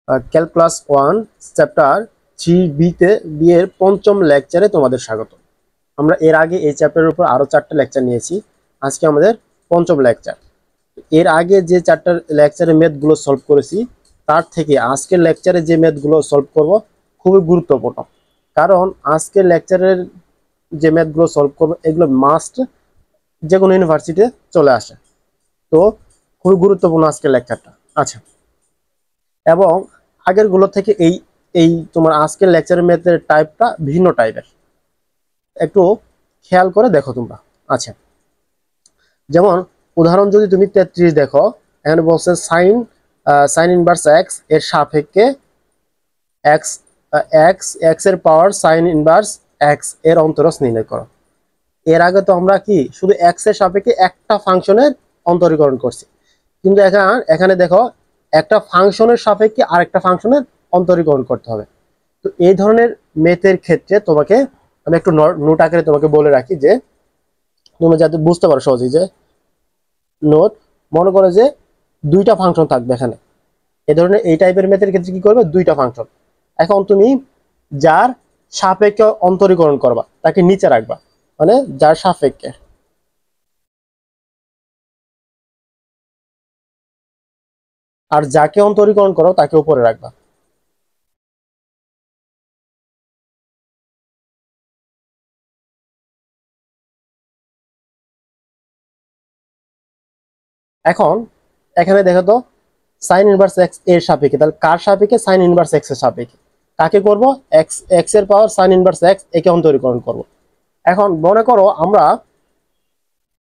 Calculus 1 chapter 3 B এর পঞ্চম লেকচারে তোমাদের স্বাগত। আমরা এর আগে এই চ্যাপ্টারের উপর আরো 4টা লেকচার নিয়েছি। আজকে আমাদের পঞ্চম লেকচার। এর আগে যে 4টা লেকচারে ম্যাথগুলো সলভ করেছি তার থেকে আজকের লেকচারে যে ম্যাথগুলো সলভ করব খুবই গুরুত্বপূর্ণ। কারণ আজকের লেকচারের যে ম্যাথগুলো সলভ করব এগুলো মাস্ট যে কোনো ইউনিভার্সিটিতে চলে আসে। তো খুবই গুরুত্বপূর্ণ আজকের লেকচারটা। আচ্ছা, এবং আগের গুলো থেকে এই এই তোমার আজকের লেকচারের ম্যাথের টাইপটা ভিন্ন টাইপের, একটু খেয়াল করে দেখো তোমরা। আচ্ছা, যেমন উদাহরণ যদি তুমি 33 দেখো, এখানে বলছে সাইন সাইন ইনভার্স এক্স এর সাপেক্ষে এক্স এক্স এক্স এর পাওয়ার সাইন ইনভার্স এক্স এর অন্তরজ নির্ণয় করো। এর আগে তো আমরা কি শুধু এক্স এর সাপেক্ষে একটা ফাংশনের অন্তরীকরণ করছি, কিন্তু এখানে দেখো একটা ফাংশনের সাপেক্ষে আরেকটা ফাংশনের অন্তরীকরণ করতে হবে। তো এই ধরনের মেথের ক্ষেত্রে তোমাকে আমি একটু নোট আকারে তোমাকে বলে রাখি, যে তুমি যাতে বুঝতে পারো সহজেই। যে নোট, মনে করো যে দুইটা ফাংশন থাকবে এখানে। এই ধরনের এই টাইপের মেথের ক্ষেত্রে কি করবে, দুইটা ফাংশন। এখন তুমি যার সাপেক্ষে অন্তরীকরণ করবা তাকে নিচে রাখবা, মানে যার সাপেক্ষে। আর যাকে অন্তরীকরণ করো তাকে উপরে রাখবা। এখন এখানে দেখো তো, সাইন ইনভার্স এক্স এর সাপেক্ষে, তাহলে কার সাপেক্ষে, সাইন ইনভার্স এক্স এর সাপেক্ষে। কাকে করব, এক্স এক্স এর পাওয়ার সাইন ইনভার্স এক্স একে অন্তরীকরণ করব। এখন মনে করো আমরা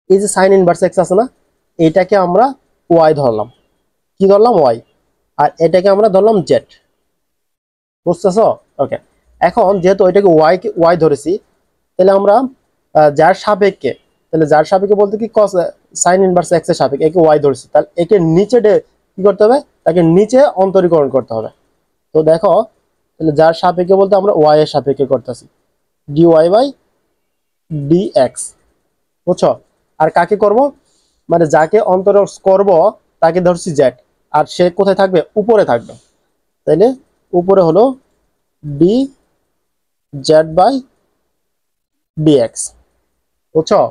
এই যে সাইন ইনভার্স এক্স আছে না, এটাকে আমরা ওয়াই ধরলাম। কি ধরলাম, ওয়াই। আর এটাকে আমরা ধরলাম জেড। বুঝতেছো? ওকে। এখন যেহেতু এটাকে ওয়াই ধরেছি, তাহলে আমরা যার সাপেক্ষে, তাহলে যার সাপেক্ষে বলতে কি, কস সাইন ইনভার্স এক্স এর সাপেক্ষে একে ওয়াই ধরেছি, তাহলে একে নিচে কি করতে হবে, তাকে নিচে অন্তরীকরণ করতে হবে। তো দেখো, তাহলে যার সাপেক্ষে বলতে আমরা ওয়াই এর সাপেক্ষে করতেছি, d y by d x. বুঝছো? আর কাকে করব, মানে যাকে অন্তরজ করব তাকে ধরছি জেড। আর সে কোথায় থাকবে, উপরে থাকবে। তাইলে উপরে হলো ডি জেড বাই ডিএক্স। বুঝছো?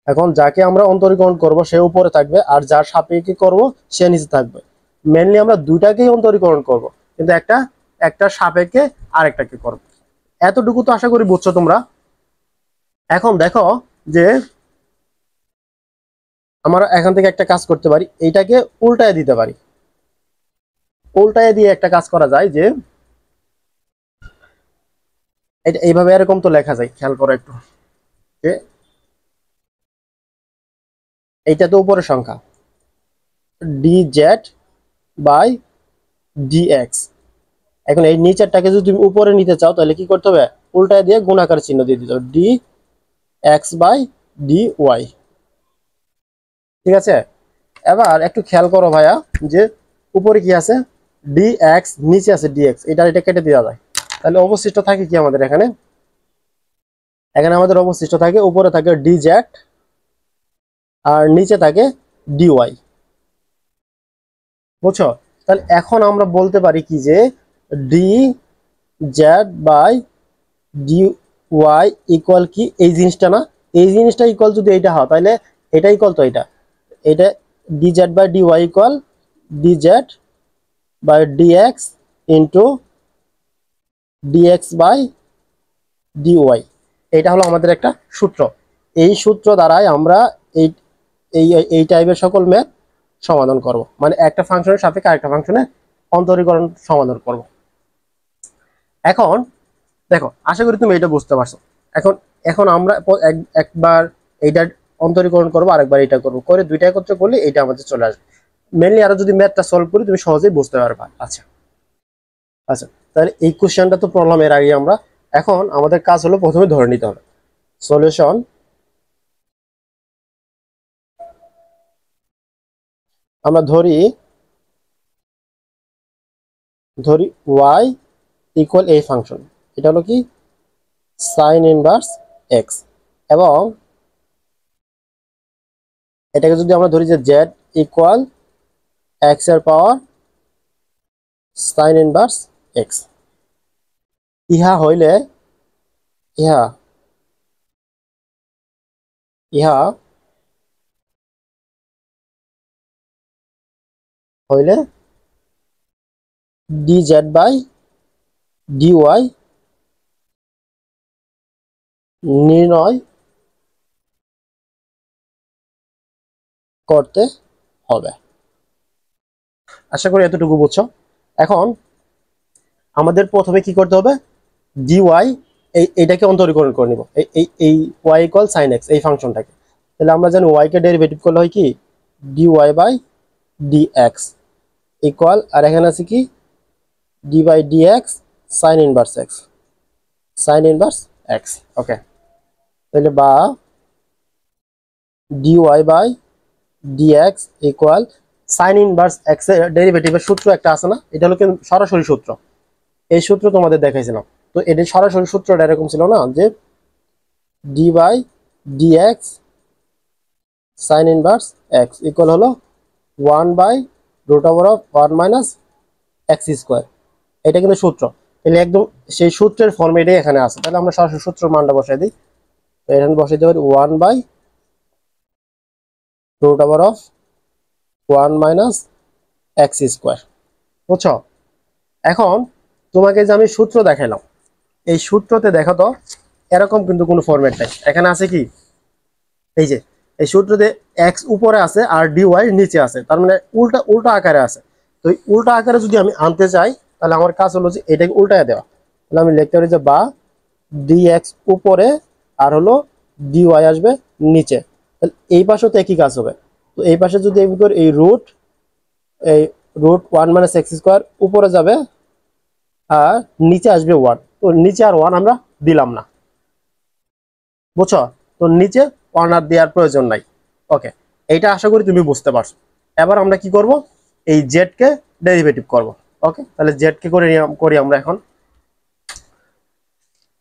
এখন যাকে আমরা অন্তরীকরণ করব সে উপরে থাকবে, আর যার সাপেক্ষে করব সে নিচে থাকবে। মেনলি আমরা দুইটাকেই অন্তরীকরণ করব, কিন্তু একটা একটা সাপেক্ষে আরেকটাকে করব। এতটুকু তো আশা করি বুঝছো তোমরা। এখন দেখো যে আমরা এখান থেকে একটা কাজ করতে পারি, এইটাকে উল্টায় দিতে পারি। উল্টায় দিয়ে একটা কাজ করা যায়, যে এটা এইভাবে এরকম তো লেখা যায়, খেয়াল করো একটু। যে এইটা তো উপরের সংখ্যা, ডি জেড বাই ডিএক্স। এখন এই নিচেরটাকে যদি তুমি উপরে নিতে চাও, তাহলে কি করতে হবে, উল্টায় দিয়ে গুণাকার চিহ্ন দিয়ে দিতে হবে, d x by d y. ঠিক আছে? এবার একটু খেয়াল করো ভাইয়া, যে উপরে কি আছে, ডি এক্স, নিচে আছে ডিএক্স, এটা কেটে দেওয়া যায়। তাহলে অবশিষ্ট থাকে কি আমাদের এখানে, এখানে আমাদের অবশিষ্ট থাকে, উপরে থাকে ডি জেড আর নিচে থাকে ডি ওয়াই। বুঝছো? তাহলে এখন আমরা বলতে পারি কি, যে d z by d y equal কি, এই জিনিসটা না, এই জিনিসটা ইকুয়াল যদি এইটা হয়, তাহলে এটা ইকুয়াল তো এটা, এটা d z by d y equal d z by d x into d x by d y. এটা হলো আমাদের একটা সূত্র। এই সূত্র দ্বারাই আমরা এই এই এই টাইপের সকল ম্যাথ সমাধান করব, মানে একটা ফাংশনের সাপেক্ষে আরেকটা ফাংশনের অন্তরীকরণ সমাধান করব। এখন দেখো, আশা করি তুমি এটা বুঝতে পারছো। এখন এখন আমরা একবার এইটা অন্তরীকরণ করবো, আরেকবার এটা করবো, করে দুইটা একত্রে করলে এটা আমাদের চলে আসবে। মেনলি আরো যদি ম্যাথটা সলভ করি তুমি সহজেই বুঝতে পারবা। আচ্ছা, আচ্ছা, তাহলে এই কোশ্চেনটা তো পড়লাম এর আগে আমরা। এখন আমাদের কাজ হলো প্রথমে ধরে নিতে হবে সলিউশন। আমরা ধরি ধরি ওয়াই ইকুয়াল এই ফাংশন, এটা হলো কি, সাইন ইনভার্স এক্স। এবং এটাকে যদি আমরা ধরি যে জেড ইকুয়াল এক্স এর পাওয়ার সাইন ইনভার্স এক্স। ইহা হইলে ইহা ইহা হইলে dz বাই dy নির্ণয় করতে হবে। আশা করি এতটুকু বুঝছো। এখন আমাদের প্রথমে কি করতে হবে, dy এইটাকে অন্তরীকরণ করে নিব, এই y ইকুয়াল sin x এই ফাংশনটাকে। তাহলে আমরা জানি y কে ডেরিভেটিভ করলে হয় কি dy বাই dx ইকুয়াল, আর এখানে আছে কি d by dx sin inverse x, sin inverse x। Okay, তাহলে বা dy by dx equal sin inverse x এর ডেরিভেটিভের সূত্র একটা আছে না, এটা হলো কিন্তু সরাসরি সূত্র। এই সূত্র তোমাদের দেখাইছিলাম। তো এটা সরাসরি সূত্রটা এরকম ছিল না যে d by dx sin inverse x equal হলো 1 by root over of 1 minus x square. এটা কিন্তু সূত্র, তাহলে একদম সেই সূত্রের ফর্মেটে এখানে আছে। তাহলে আমরা সরাসরি সূত্রের মানটা বসাই দিই। তো এখানে বসাই দিতে পারি 1 by root over of 1 minus x square. বুঝছো? এখন তোমাকে যে আমি সূত্র দেখাইলাম, এই সূত্রতে দেখো তো এরকম কিন্তু কোনো ফরম্যাট নাই। এখানে আছে কি এই যে এই সূত্রতে x উপরে আছে আর dy নিচে আছে, তার মানে উল্টা উল্টা আকারে আছে। তো এই উল্টা আকারে যদি আমি আনতে চাই তাহলে আমার কাজ হলো যে এটাকে উল্টায় দেওয়া। তাহলে আমি লিখতে পারি যে বা dx উপরে আর হলো dy আসবে নিচে। তাহলে এই পাশেও তো একই কাজ হবে। তো এই পাশে যদি আমি করি এই রুট 1 মাইনাস এক্স স্কোয়ার উপরে যাবে আর নিচে আসবে 1। তো নিচে আর 1 আমরা দিলাম না, বুঝছো? তো নিচে 1 আর দেওয়ার প্রয়োজন নাই। ওকে, এইটা আশা করি তুমি বুঝতে পারছো। এবার আমরা কি করব, এই জেড কে ডেরিভেটিভ করব। ওকে, তাহলে জেড কে করি আমরা এখন।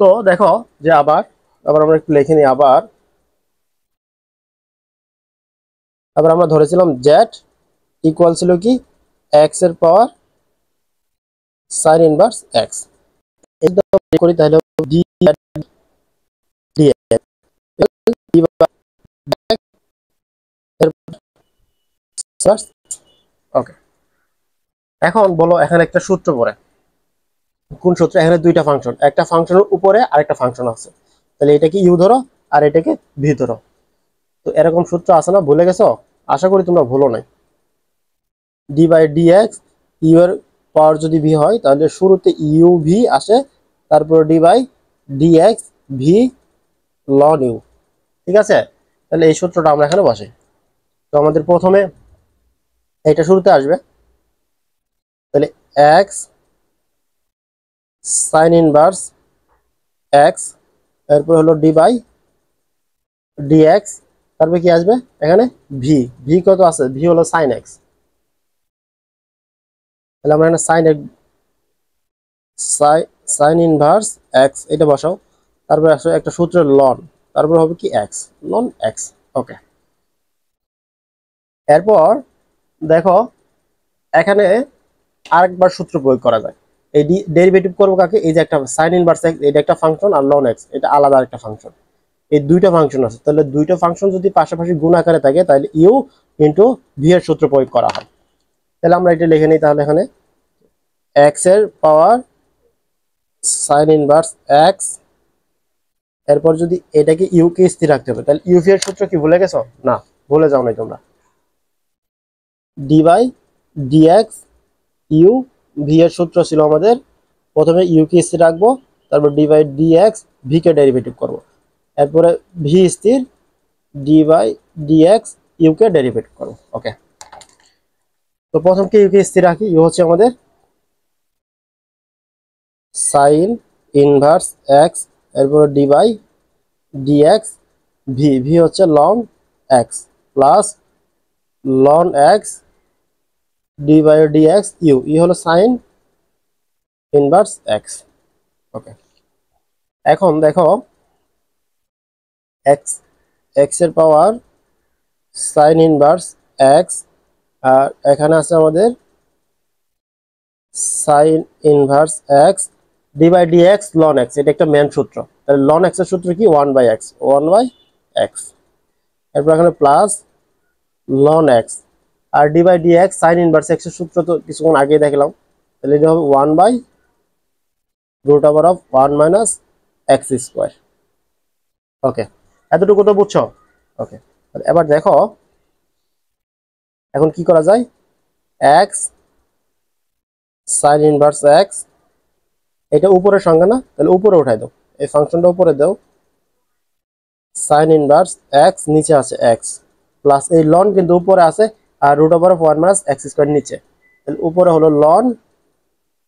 তো দেখো যে আবার আবার আমরা একটু লিখে নিই। আবার আমরা ধরেছিলাম জেড ইকুয়াল ছিল কি এক্স এর পাওয়ার সাইন ইনভার্স এক্স। এটা করি তাহলে ডি ওকে, এখন বলো এখানে একটা সূত্র পড়ে। কোন সূত্র? এখানে দুইটা ফাংশন, একটা ফাংশনের উপরে আরেকটা ফাংশন আছে। তাহলে এটাকে ইউ ধরো আর এটাকে ভি ধরো। তো এরকম সূত্র আছে না, ভুলে গেছো? আশা করি তোমরা ভুলো নাই। D by d x, u এর পাওয়ার যদি ভি হয় তাহলে শুরুতে ইউ ভি আসে, তারপর d by d x v ln u. ঠিক আছে, তাহলে এই সূত্রটা আমরা এখানে বসাই। তো আমাদের প্রথমে এটা শুরুতে আসবে, তাহলে এক্স সাইন ইনভার্স এক্স, এরপর হলো ডি বাই ডিএক্স, তারপরে কি আসবে এখানে ভি। ভি কত আছে? ভি হলো সাইন এক্স। তাহলে আমরা এখানে সাইন ইনভার্স এক্স এটা বসাও, তারপরে আসলে একটা সূত্র লন, তারপর হবে কি এক্স লন এক্স। ওকে, এরপর দেখো এখানে আরেকবার সূত্র প্রয়োগ করা যায়। এই ডেরিভেটিভ করবো কাকে? এই যে একটা সাইন ইনভার্স এক্স এটা একটা ফাংশন, আর লন এক্স এটা আলাদা একটা ফাংশন। এই দুইটা ফাংশন আছে, তাহলে দুইটা ফাংশন যদি পাশাপাশি গুণ আকারে থাকে তাহলে ইউ ইন্টু ভি এর সূত্র প্রয়োগ করা হয়। তাহলে আমরা এটা লিখে নিই। তাহলে এখানে এক্স এর পাওয়ার সাইন ইনভার্স এক্স, এরপর যদি এটাকে ইউ কে স্থির রাখতে হবে, তাহলে ইউ ভি এর সূত্র কি ভুলে গেছো? না, ভুলে যাও নাই তোমরা। D by dx u v এর সূত্র ছিল আমাদের প্রথমে ইউ কে স্থির রাখবো, তারপর ডি বাই ডিএক্স ভি কে ডেরিভেটিভ করবো, এরপরে ভি স্থির ডি বাই ডিএক্স ইউ কে ডেরিভেটিভ করবো। ওকে, তো প্রথম কে ইউ কে স্থির রাখি। ইউ হচ্ছে আমাদের সাইন ইনভার্স এক্স, এরপর d by dx v, v হচ্ছে ln x plus ln x d by dx u, ই হলো সাইন ইনভার্স এক্স। ওকে, এখন দেখো এক্স এক্স এর পাওয়ার সাইন ইনভার্স এক্স, আর এখানে আছে আমাদের sine inverse x d by d x ln x, এটা একটা মেন সূত্র। তাহলে লন এক্স এর সূত্র কি? 1/x, 1/x। এরপর এখানে প্লাস লন এক্স আর d by d x sine inverse x এর সূত্র তো কিছুক্ষণ আগে দেখলাম, তাহলে এটা হবে 1/√1 - x²। ওকে, এতটুকু তো বুঝছো? ওকে, এবার দেখো এখন কি করা যায়। এক্স সাইন ইনভার্স এক্স, এটা উপরের সংখ্যা না, তাহলে উপরে উঠাই দাও, এই ফাংশনটা উপরে দাও। সাইন ইনভার্স এক্স নিচে আছে এক্স, প্লাস এই লন কিন্তু উপরে আছে আর √1 - x² নিচে, তাহলে উপরে হলো লন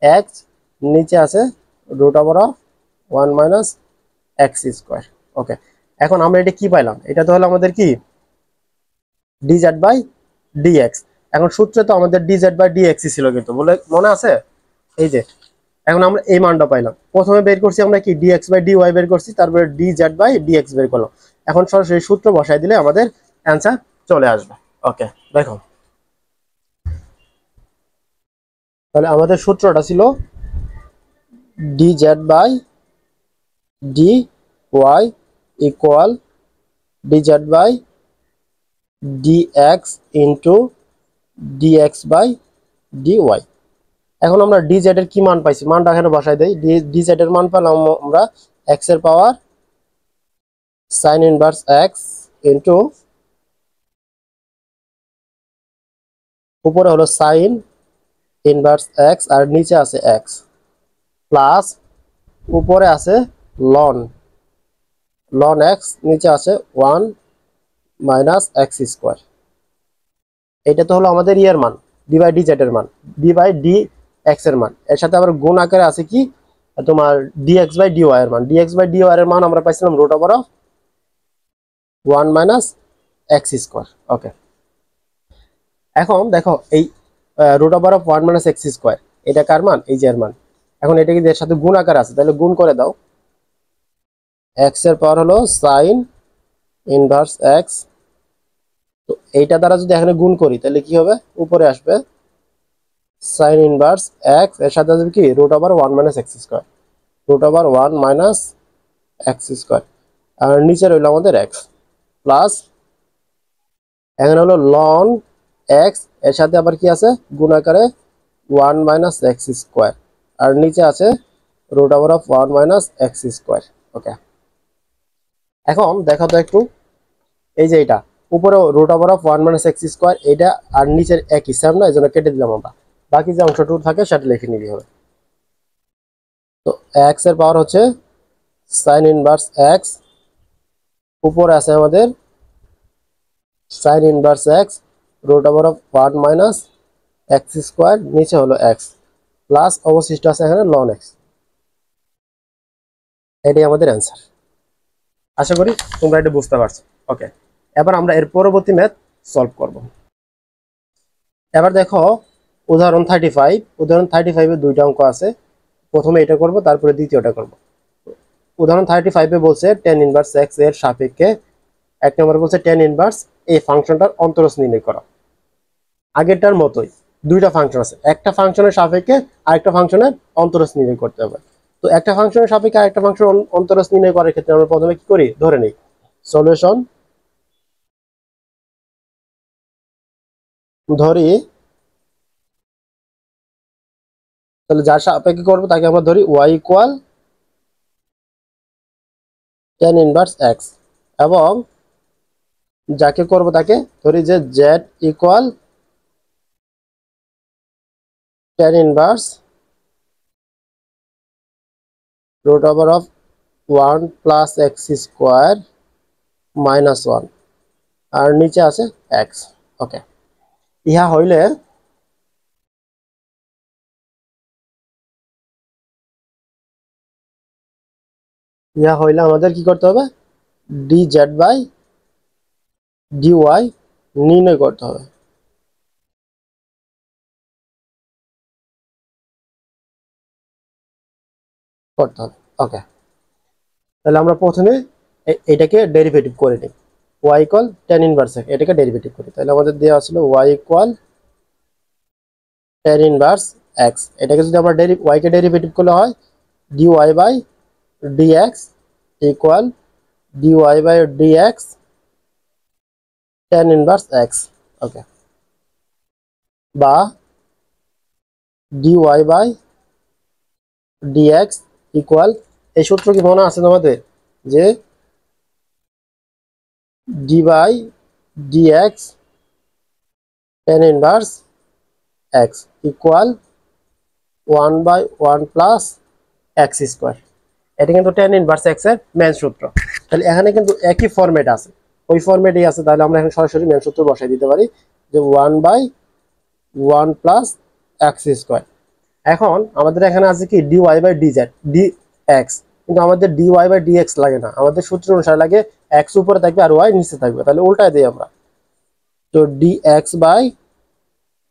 এক্স, নিচে আছে √1 - x²। ওকে, এখন আমরা এটা কি পাইলাম? এটা তো হলো আমাদের কি dz/dx। এখন সূত্রে তো আমাদের dz/dx ছিল কিন্তু, বলে মনে আছে? এই যে এখন আমরা এই মানটা পাইলাম, প্রথমে বের করছি আমরা কি dx/dy বের করছি, তারপরে dz/dx বের করলাম। এখন সরাসরি সূত্র বসাই দিলে আমাদের অ্যান্সার চলে আসবে। ওকে, দেখো তাহলে আমাদের সূত্রটা ছিল dz/dy equal dz/dx into dx/dy। এখন আমরা dz এর কি মান পাইছি, মানটা এখানে বসাই দেই। dz এর মান পেলাম আমরা x এর power sine inverse x into উপরে হলো সাইন ইনভার্স x আর নিচে আছে x, প্লাস উপরে আছে লন x, নিচে আছে 1 - x²। এটা তো হলো আমাদের ইয়ের মান, d/dz এর মান, d/dx এর মান। এর সাথে আবার গুণ আকারে আছে কি তোমার dx/dy এর মান। dx/dy এর মান আমরা পাইছিলাম √1 - x²। ওকে, এখন দেখো এই √1 - x², এটা কার মান? এই যে এর মান। এখন এটা কি এর সাথে গুণ আকার আছে, তাহলে গুণ করে দাও। x এর পাওয়ার হলো সাইন ইনভার্স x, তো এইটা দ্বারা যদি এখানে গুণ করি তাহলে কি হবে? উপরে আসবে সাইন ইনভার্স x, এর সাথে আসবে কি √1 - x², √1 - x², আর নিচে রইল আমাদের x, প্লাস এখানে হলো লন x, এর সাথে আবার কি আছে গুণ আকারে 1 - x², আর নিচে আছে √1 - x²। ওকে, এখন দেখো তো একটু, এই যে এটা উপরে √1 - x², এটা আর নিচের একই সেম না, এই জন্য কেটে দিলাম আমরা। বাকি যে অংশটুকু থাকে সেটা লিখে নিলেই হবে। তো x এর পাওয়ার হচ্ছে সাইন ইনভার্স x, উপরে আছে আমাদের সাইন ইনভার্স x √1 - x², নিচে হলো x, প্লাস অবশিষ্ট আছে এখানে লন x। এটাই আমাদের অ্যান্সার। আশা করি তোমরা এটা বুঝতে পারছো। ওকে, এবার আমরা এর পরবর্তী ম্যাথ সলভ করব। এবার দেখো উদাহরণ 35। উদাহরণ 35 এ দুইটা অঙ্ক আছে, প্রথমে এটা করব, তারপরে দ্বিতীয়টা করব। উদাহরণ 35 এ বলছে tan ইনভার্স x এর সাপেক্ষে, এক নম্বরে বলছে tan ইনভার্স এই ফাংশনটার অন্তরজ নির্ণয় করা। আগেরটার মতোই দুইটা ফাংশন আছে, একটা ফাংশনের সাপেক্ষে আরেকটা ফাংশনের অন্তরজ নির্ণয় করতে হবে। তো একটা ফাংশনের সাপেক্ষে আরেকটা ফাংশন অন্তরজ নির্ণয় করার ক্ষেত্রে আমরা প্রথমে কি করি, ধরে নেই সলিউশন ধরি, তাহলে যার সাপেক্ষে করবো তাকে আমরা ধরি y equal tan inverse x, এবং যাকে করব তাকে ধরি যে z equal tan inverse √1 + x² - 1, আর নিচে আছে x। ওকে, ইহা হইলে আমাদের কি করতে হবে, dz/dy নির্ণয় করতে হবে। ওকে, তাহলে আমরা প্রথমে এটাকে ডেরিভেটিভ করে নিই, y equal tan inverse x, এটাকে ডেরিভেটিভ করি। তাহলে আমাদের দেওয়া ছিল y equal tan inverse x. এটাকে যদি আমরা ওয়াই কে ডেরিভেটিভ করলে হয় dy by dx equal dy by dx tan inverse x. Okay, বা ডিওয়াই বাই ডিএক্স ইকুয়াল, এই সূত্র কি মনে আছে তোমাদের, যে d by dx tan inverse x equal 1/1 plus x square. এটা কিন্তু tan ইনভার্স এক্স এর মেন সূত্র। তাহলে এখানে কিন্তু একই ফরম্যাট আছে, ওই ফরম্যাটেই আছে। তাহলে আমরা এখন সরাসরি মেন সূত্র বসাই দিতে পারি যে 1/1 প্লাস এক্স স্কোয়ার। এখন আমাদের এখানে আছে কি d y by d z d x, কিন্তু আমাদের ডিওয়াই বাই ডিএক্স লাগে না, আমাদের সূত্র অনুসারে লাগে এক্স উপরে থাকবে আর ওয়াই নিচে থাকবে। তাহলে উল্টায় দিই আমরা, তো ডিএক্স বাই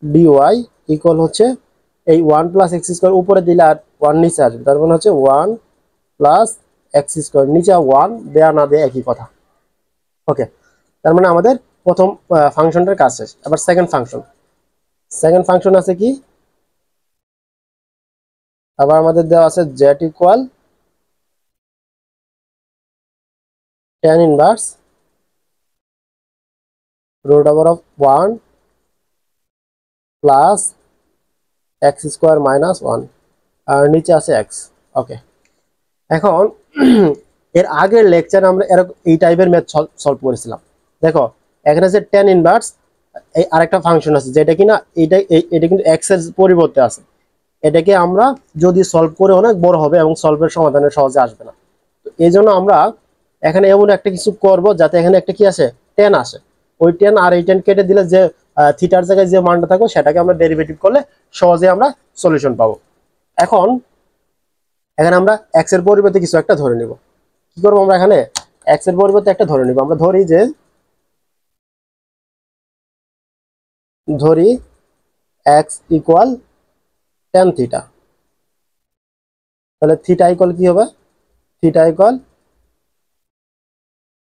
ডিওয়াই ইকুয়াল হচ্ছে এই 1 প্লাস এক্স স্কোয়ার উপরে দিলে আর 1 নিচে আসবে, তার মানে হচ্ছে 1 প্লাস এক্স স্কোয়ার, নিচে 1 দেয়া না দেয়া একই কথা। ওকে, তার মানে আমাদের প্রথম ফাংশনটার কাজ শেষ। আবার সেকেন্ড ফাংশন আছে কি, আবার আমাদের দেওয়া আছে z equal tan inverse root over of 1 plus x square minus 1 আর নিচে আছে এক্স। ওকে, এখন এর আগের লেকচারে আমরা এরকম এই টাইপের ম্যাথ সলভ করেছিলাম। দেখো এখানে আছে tan ইনভার্স, এই আরেকটা ফাংশন আছে যেটা কিনা এটা কিন্তু এক্স এর পরিবর্তে আছে। এটাকে আমরা যদি সলভ করে অনেক বড় হবে এবং সলভের সমাধানে সহজে আসবে না। তো এই জন্য আমরা এখানে এমন একটা কিছু করব যাতে এখানে একটা কি আসে, tan আসে। ওই tan আর এই tan কেটে দিলে যে থিটার জায়গায় যে মানটা থাকবে সেটাকে আমরা ডেরিভেটিভ করলে সহজে আমরা সলিউশন পাবো। এখন এখানে আমরা এক্স এর পরিবর্তে কিছু একটা ধরে নিব। কি করবো আমরা এখানে, এক্স এর পরিবর্তে একটা ধরে নিব। আমরা ধরি এক্স ইকুয়াল tan থিটা। তাহলে থিটা ইকুয়াল কি হবে, theta equal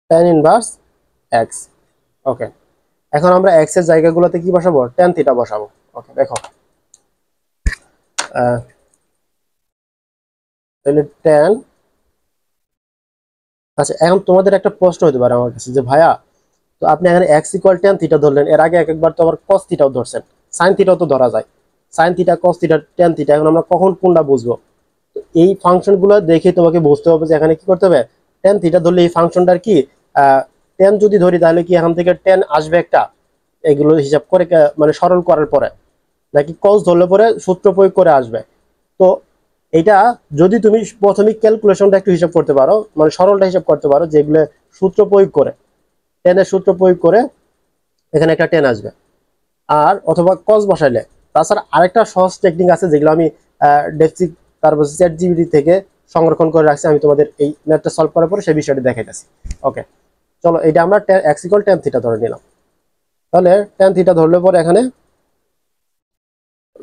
tan inverse x. Okay, এখন আমরা এক্স এর জায়গাগুলোতে কি বসাবো, tan থিটা বসাবো। ওকে, দেখো তাহলে tan, আচ্ছা এখন তোমাদের একটা প্রশ্ন হতে পারে আমার কাছে যে ভাইয়া, তো আপনি এখানে এক্স ইকুয়াল tan থিটা ধরলেন, এর আগে একবার তো আবার cos থিটাও ধরছেন, sin থিটাও তো ধরা যায়, sin theta cos theta tan theta, এখন আমরা কখন কোনটা বুঝবো? এই ফাংশনগুলো দেখে তোমাকে বুঝতে হবে যে এখানে কি করতে হবে, tan থিটা ধরলে এই ফাংশনটার কি tan যদি ধরি তাহলে কি এখান থেকে tan আসবে একটা, এগুলো হিসাব করে মানে সরল করার পরে, নাকি cos ধরলে পরে সূত্র প্রয়োগ করে আসবে। তো এটা যদি তুমি প্রথমে ক্যালকুলেশনটা একটু হিসাব করতে পারো, মানে সরলটা হিসাব করতে পারো, যেগুলো সূত্র প্রয়োগ করে tan এর সূত্র প্রয়োগ করে এখানে একটা tan আসবে, আর অথবা cos বসাইলে। তাছাড়া আরেকটা সহজ টেকনিক আছে যেগুলো আমি ডেপসিক তারপর চ্যাটজিপিটি থেকে সংরক্ষণ করে রাখছি, আমি তোমাদের এই ম্যাথটা সলভ করার পরে সেই বিষয়টি দেখাইতেছি। ওকে, চলো এটা আমরা এক্স ইকুয়াল tan থিটা ধরে নিলাম। তাহলে tan থিটা ধরলে পরে এখানে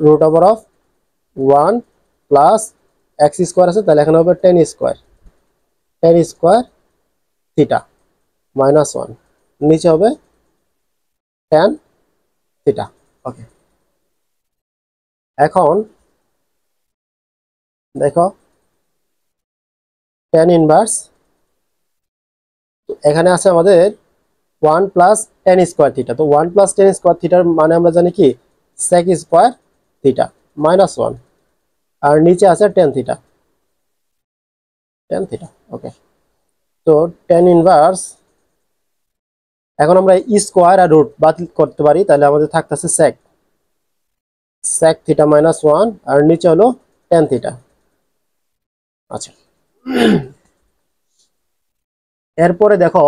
root over of 1 plus x square আছে, তাহলে এখানে হবে tan স্কোয়ার থিটা মাইনাস 1, নিচে হবে tan থিটা। ওকে, এখন দেখো tan ইনভার্স, এখানে আছে আমাদের 1 প্লাস tan স্কোয়ার থিটা। তো 1 প্লাস tan স্কোয়ার থিটার মানে আমরা জানি কি sec স্কোয়ার থিটা মাইনাস 1, আর নিচে আছে tan থিটা। ওকে, তো tan ইনভার্স, এখন আমরা স্কোয়ার আর রুট বাতিল করতে পারি, তাহলে আমাদের থাকতেছে sec থিটা মাইনাস 1, আর নিচে হলো tan থিটা। আচ্ছা, এরপরে দেখো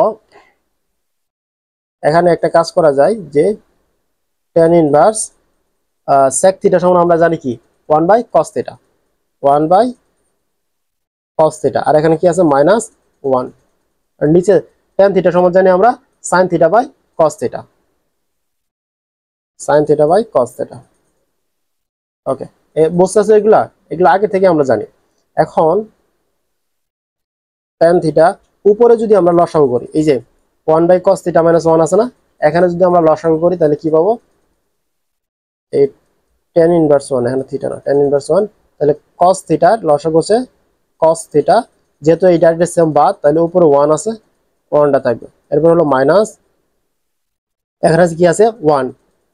এখানে একটা কাজ করা যায় যে tan ইনভার্স sec থিটা সমান আমরা জানি কি 1/cos থিটা, 1/cos থিটা, আর এখানে কি আছে মাইনাস 1, আর নিচে tan থিটা সমান জানি আমরা sin theta by cos theta, okay, বুঝতেছো? এগুলা আগে থেকে আমরা জানি। এখন tan থিটা উপরে যদি আমরা লসাগু করি, এই যে 1/cos থিটা মাইনাস 1 আছে না, এখানে যদি আমরা লসাগু করি তাহলে কি পাবো, এই tan ইনভার্স 1, এখানে থিটা না, tan ইনভার্স 1, তাহলে cos থিটার লসাগু হচ্ছে cos থিটা, যেহেতু এই ডাইরেক্ট সেম বাদ, তাহলে উপরে 1 আছে, 1টা থাকবে। এরপর হলো মাইনাস, এখানে কি আছে 1,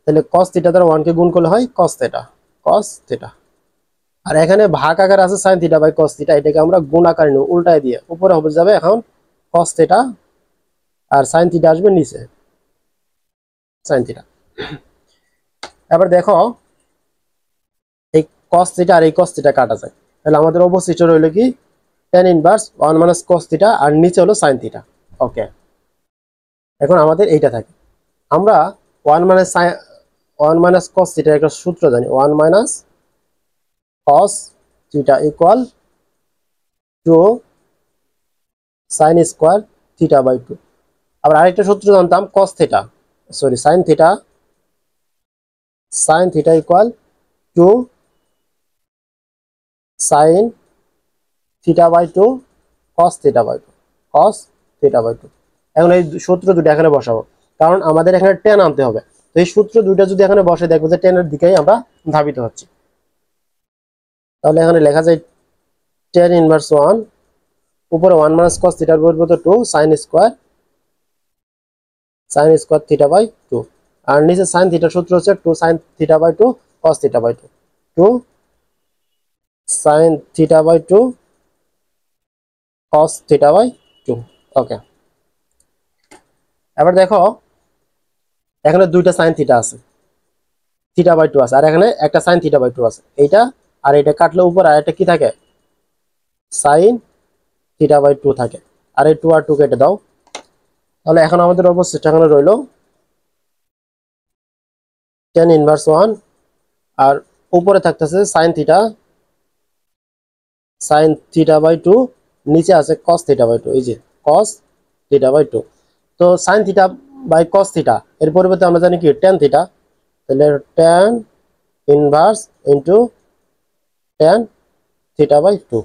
তাহলে cos থিটা দ্বারা 1 কে গুণ করলে হয় cos থিটা, cos থিটা। আর এখানে ভাগ আকার আছে sin theta by cos theta, এটাকে আমরা গুণ আকারে নেব উল্টায় দিয়ে, উপরে হবে যাবে এখন cos থিটা আর sin থিটা আসবে নিচে sin থিটা। এবার দেখো এই cos থিটা আর এই cos থিটা কাটা যায়, তাহলে আমাদের অবশিষ্ট রইল কি tan inverse 1 minus cos theta আর নিচে হলো sin থিটা। ওকে, এখন আমাদের এইটা থাকে, আমরা 1 মাইনাস cos থিটার একটা সূত্র জানি, 1 minus cos theta equal to sin square theta by 2। আবার আরেকটা সূত্র জানতাম cos theta, sorry sin theta equal to sin theta by 2 cos theta by 2, cos theta by 2। এখন এই সূত্র দুটো এখানে বসাবো, কারণ আমাদের এখানে tan আনতে হবে, তো এই সূত্র দুটো যদি এখানে বসে দেখবো যে tan এর দিকেই আমরা ধাবিত হচ্ছি। তাহলে এখানে লেখা যায় tan ইনভার্স 1 উপরে 1 মাইনাস cos থিটার পরিবর্তে 2 sin স্কয়ার থিটা বাই 2, আর নিচে sin থিটার সূত্র হচ্ছে 2 sin theta by 2 cos theta by 2, 2 sin theta by 2 cos theta by 2। Okay, এবার দেখো এখানে দুইটা sin থিটা আছে, থিটা বাই 2 আছে, আর এখানে একটা sin থিটা বাই 2 আছে, এইটা আর এটা কাটলে উপর আর একটা কি থাকে sin থিটা বাই 2 থাকে, আর এই 2 আর 2 কেটে দাও, তাহলে এখন আমাদের অবশিষ্ট এখানে রইল tan ইনভার্স 1 আর উপরে থাকতেছে sin থিটা বাই 2, নিচে আছে cos থিটা বাই 2, এই যে cos থিটা বাই 2। তো sin থিটা বাই cos থিটা এর পরিবর্তে আমরা জানি কি tan থিটা, তাহলে tan inverse into tan theta by 2।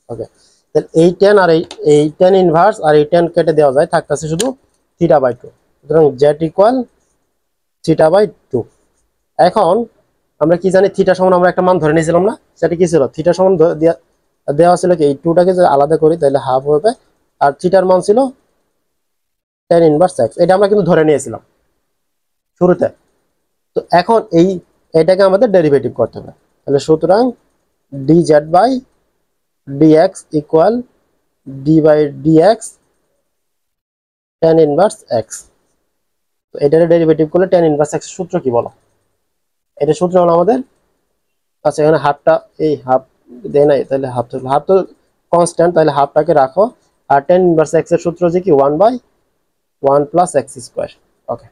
Okay, তাহলে এই tan আর এই tan ইনভার্স আর এই tan কেটে দেওয়া যায়, থাকতেছে শুধু থিটা বাই 2, সুতরাং z ইকুয়াল থিটা বাই 2। এখন আমরা কি জানি থিটা সমান আমরা একটা মান ধরে নিয়েছিলাম না, সেটা কি ছিল থিটা সমান দেওয়া ছিল কি এই 2টাকে যদি আলাদা করি তাহলে হাফ হবে, আর থিটার মান ছিল tan ইনভার্স x, এটা আমরা কিন্তু ধরে নিয়েছিলাম শুরুতে। তো এখন এটাকে আমাদের ডেরিভেটিভ করতে হবে, তাহলে সুতরাং dz by dx equal d by dx tan inverse x। তো এটার ডেরিভেটিভ করলে tan ইনভার্স x এর সূত্র কি বলো, এটা সূত্র হলো আমাদের, আচ্ছা এখানে হাফটা এই হাফ দেয় নাই, তাহলে হাফ তো কনস্ট্যান্ট, তাহলে হাফটাকে রাখো, আর tan ইনভার্স x এর সূত্র হচ্ছে কি 1/1 প্লাস x স্কয়ার। ওকে,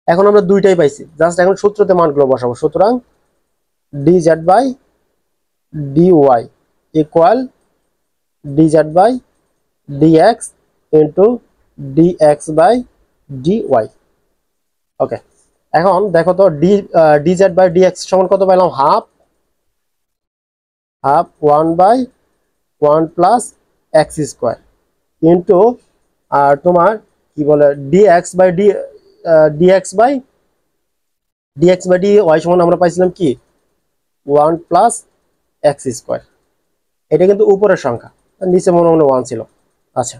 এখন আমরা দুইটাই পাইছি, জাস্ট এখন সূত্রতে মানগুলো বসাবো, সুতরাং dz by dy equal dz by dx into dx by dy। Okay, এখন দেখো তো dz বাই dx সমান কত পাইলাম, half 1/1 plus x square into আর তোমার কি বলে dx বাই dy সমান আমরা পাইছিলাম কি 1 প্লাস x স্কয়ার, এটা কিন্তু উপরের সংখ্যা, নিচে মনে মনে 1 ছিল। আচ্ছা,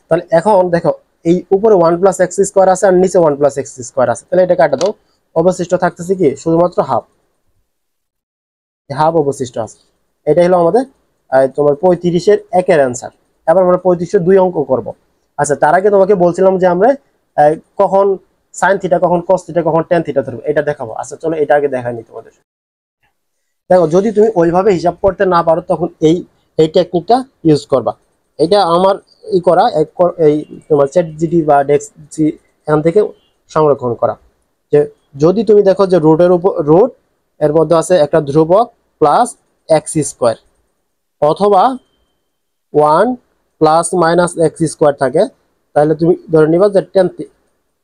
তাহলে এখন দেখো এই উপরে 1 প্লাস x স্কয়ার আছে আর নিচে 1 প্লাস x স্কয়ার আছে, তাহলে এটা কাটা দাও, অবশিষ্ট থাকতেছে কি শুধুমাত্র হাফ অবশিষ্ট আছে। এটা হলো আমাদের তোমার 35-এর একের অ্যান্সার। এবার আমরা 35-এর 2 অঙ্ক করব। আচ্ছা, তার আগে তোমাকে বলছিলাম যে আমরা কখন sin থিটা, কখন cos থিটা, কখন tan থিটা ধরবো, এটা দেখাবো। আচ্ছা চলো এটা আগে দেখাই নি তোমাদের। দেখো যদি তুমি ওইভাবে হিসাব করতে না পারো তখন এই টেকনিকটা ইউজ করবা। এটা আমার করা এই তোমার চ্যাটজিপিটি বা ডেক্সজি এখান থেকে সংরক্ষণ করা, যে যদি তুমি দেখো যে রুট এর মধ্যে আছে একটা ধ্রুবক প্লাস এক্স স্কোয়ার, অথবা 1 প্লাস মাইনাস এক্স স্কোয়ার থাকে, তাহলে তুমি ধরে নিবা যে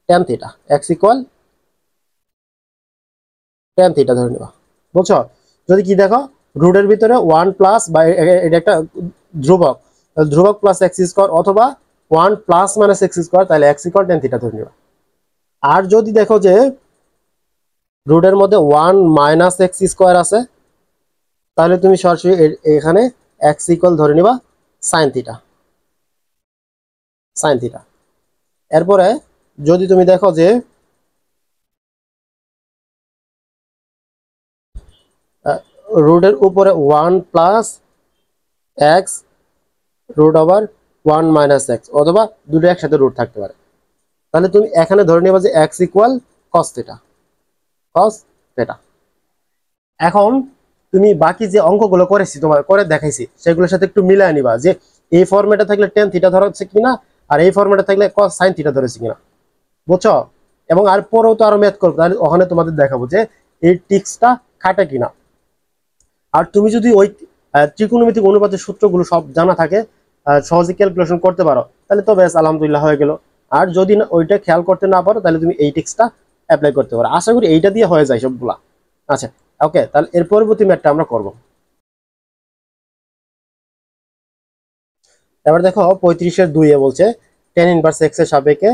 tan theta x equal tan theta ধরে নিবা, বুঝছো? যদি কি দেখো রুটের ভিতরে 1 প্লাস বা এটা একটা ধ্রুবক প্লাস এক্স স্কোয়ার, অথবা 1 প্লাস মাইনাস এক্স স্কোয়ার, তাহলে এক্স ইকুয়াল tan থিটা ধরে নিবা। আর যদি দেখো যে রুটের মধ্যে 1 মাইনাস এক্স স্কোয়ার আছে, তাহলে তুমি সরাসরি এখানে এক্স ইকুয়াল ধরে নিবা সাইন থিটা, সাইন থিটা। এরপরে যদি তুমি দেখো যে রুটের উপরে 1 plus x root over 1 minus x, অথবা দুটো একসাথে রুট থাকতে পারে, তাহলে তুমি এখানে ধরে নিবা যে x equal cos theta, cos theta. এখন তুমি বাকি যে অঙ্কগুলো করেছি তোমার করে দেখাইছি সেগুলোর সাথে একটু মিলায় নিবা যে এই ফরম্যাটে থাকলে টেন থিটা ধরা হচ্ছে কিনা, আর এই ফরম্যাটে থাকলে কস সাইন থিটা ধরেছে কিনা, বুঝছো? এবং আর পরেও তো আরো ম্যাথ করবো, তাহলে ওখানে তোমাদের দেখাবো যে এই টিক্সটা খাটে কিনা। আর তুমি যদি ওই ত্রিকোণমিতিক অনুপাতের সূত্রগুলো সব জানা থাকে, সহজে ক্যালকুলেশন করতে পারো, তাহলে তো বেশ আলহামদুলিল্লাহ হয়ে গেল। আর যদি না ওইটা খেয়াল করতে না পারো, তাহলে তুমি এই টিক্সটা অ্যাপ্লাই করতে পারো। আশা করি এইটা দিয়ে হয়ে যায় সবগুলা। আচ্ছা, ওকে, তাহলে এর পরবর্তী ম্যাথটা আমরা করব। এবার দেখো 35-এর 2 বলছে টেন ইনভার্স এক্স এর সাপেক্ষে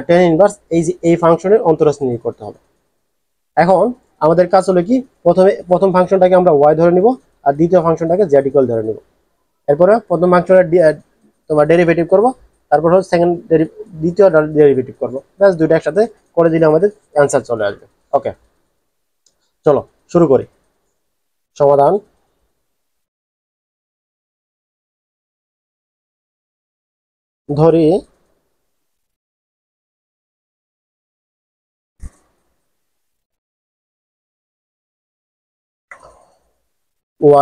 টেন ইনভার্স এই যে এই ফাংশনের অন্তরজ নির্ণয় করতে হবে। এখন আমাদের কাজ হলো কি, প্রথম ফাংশনটাকে আমরা ওয়াই ধরে নিব, আর দ্বিতীয় ফাংশনটাকে জেড ইকুয়াল ধরে নিব। এরপরে প্রথম ফাংশনের তোমার ডেরিভেটিভ করব, তারপর হচ্ছে দ্বিতীয় ডেরিভেটিভ করব, ব্যাস দুইটা একসাথে করে দিলে আমাদের অ্যান্সার চলে আসবে। ওকে, চলো শুরু করি সমাধান। ধরি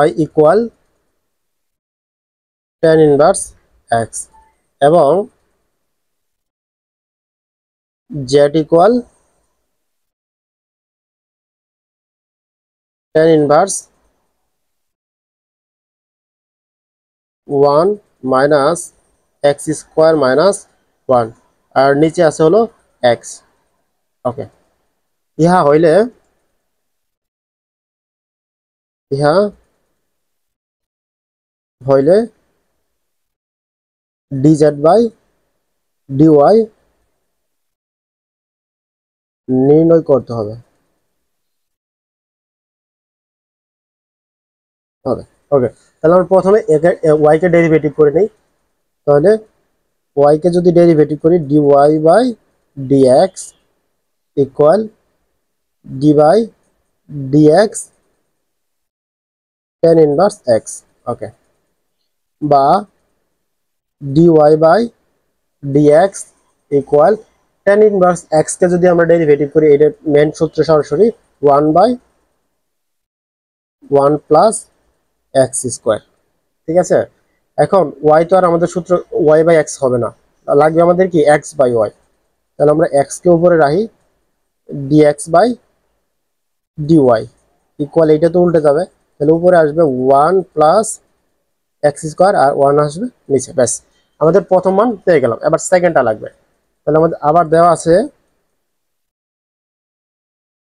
y equal tan inverse x এবং z equal tan inverse 1 minus x square minus 1, আর নিচে আছে হলো এক্স। ওকে, ইহা হইলে ইহা হইলে ডিজেড বাই ডিওয়াই নির্ণয় করতে হবে। ওকে, ওকে, তাহলে আমরা প্রথমে ওয়াই কে ডেরিভেটিভ করে নেই। তাহলে ওয়াই কে যদি ডেরিভেটিভ করি, dy by dx equal d by dx tan inverse x. Okay, বা dy by dx equal tan inverse x কে যদি আমরা ডেরিভেটিভ করি, এটা মেন সূত্র সরাসরি 1/1 প্লাস এক্স স্কোয়ার। ঠিক আছে, এখন ওয়াই তো আর আমাদের সূত্র ওয়াই বাই এক্স হবে না, লাগবে আমাদের কি এক্স বাই ওয়াই। তাহলে আমরা এক্স কে উপরে রাখি, ডিএক্স বাই ডিওয়াই ইকুয়াল, এইটা তো উল্টে যাবে, তাহলে উপরে আসবে 1 প্লাস এক্স স্কোয়ার, আর 1 আসবে নিচে। ব্যাস, আমাদের প্রথম মান পেয়ে গেলাম। এবার সেকেন্ডটা লাগবে। তাহলে আমাদের আবার দেওয়া আছে,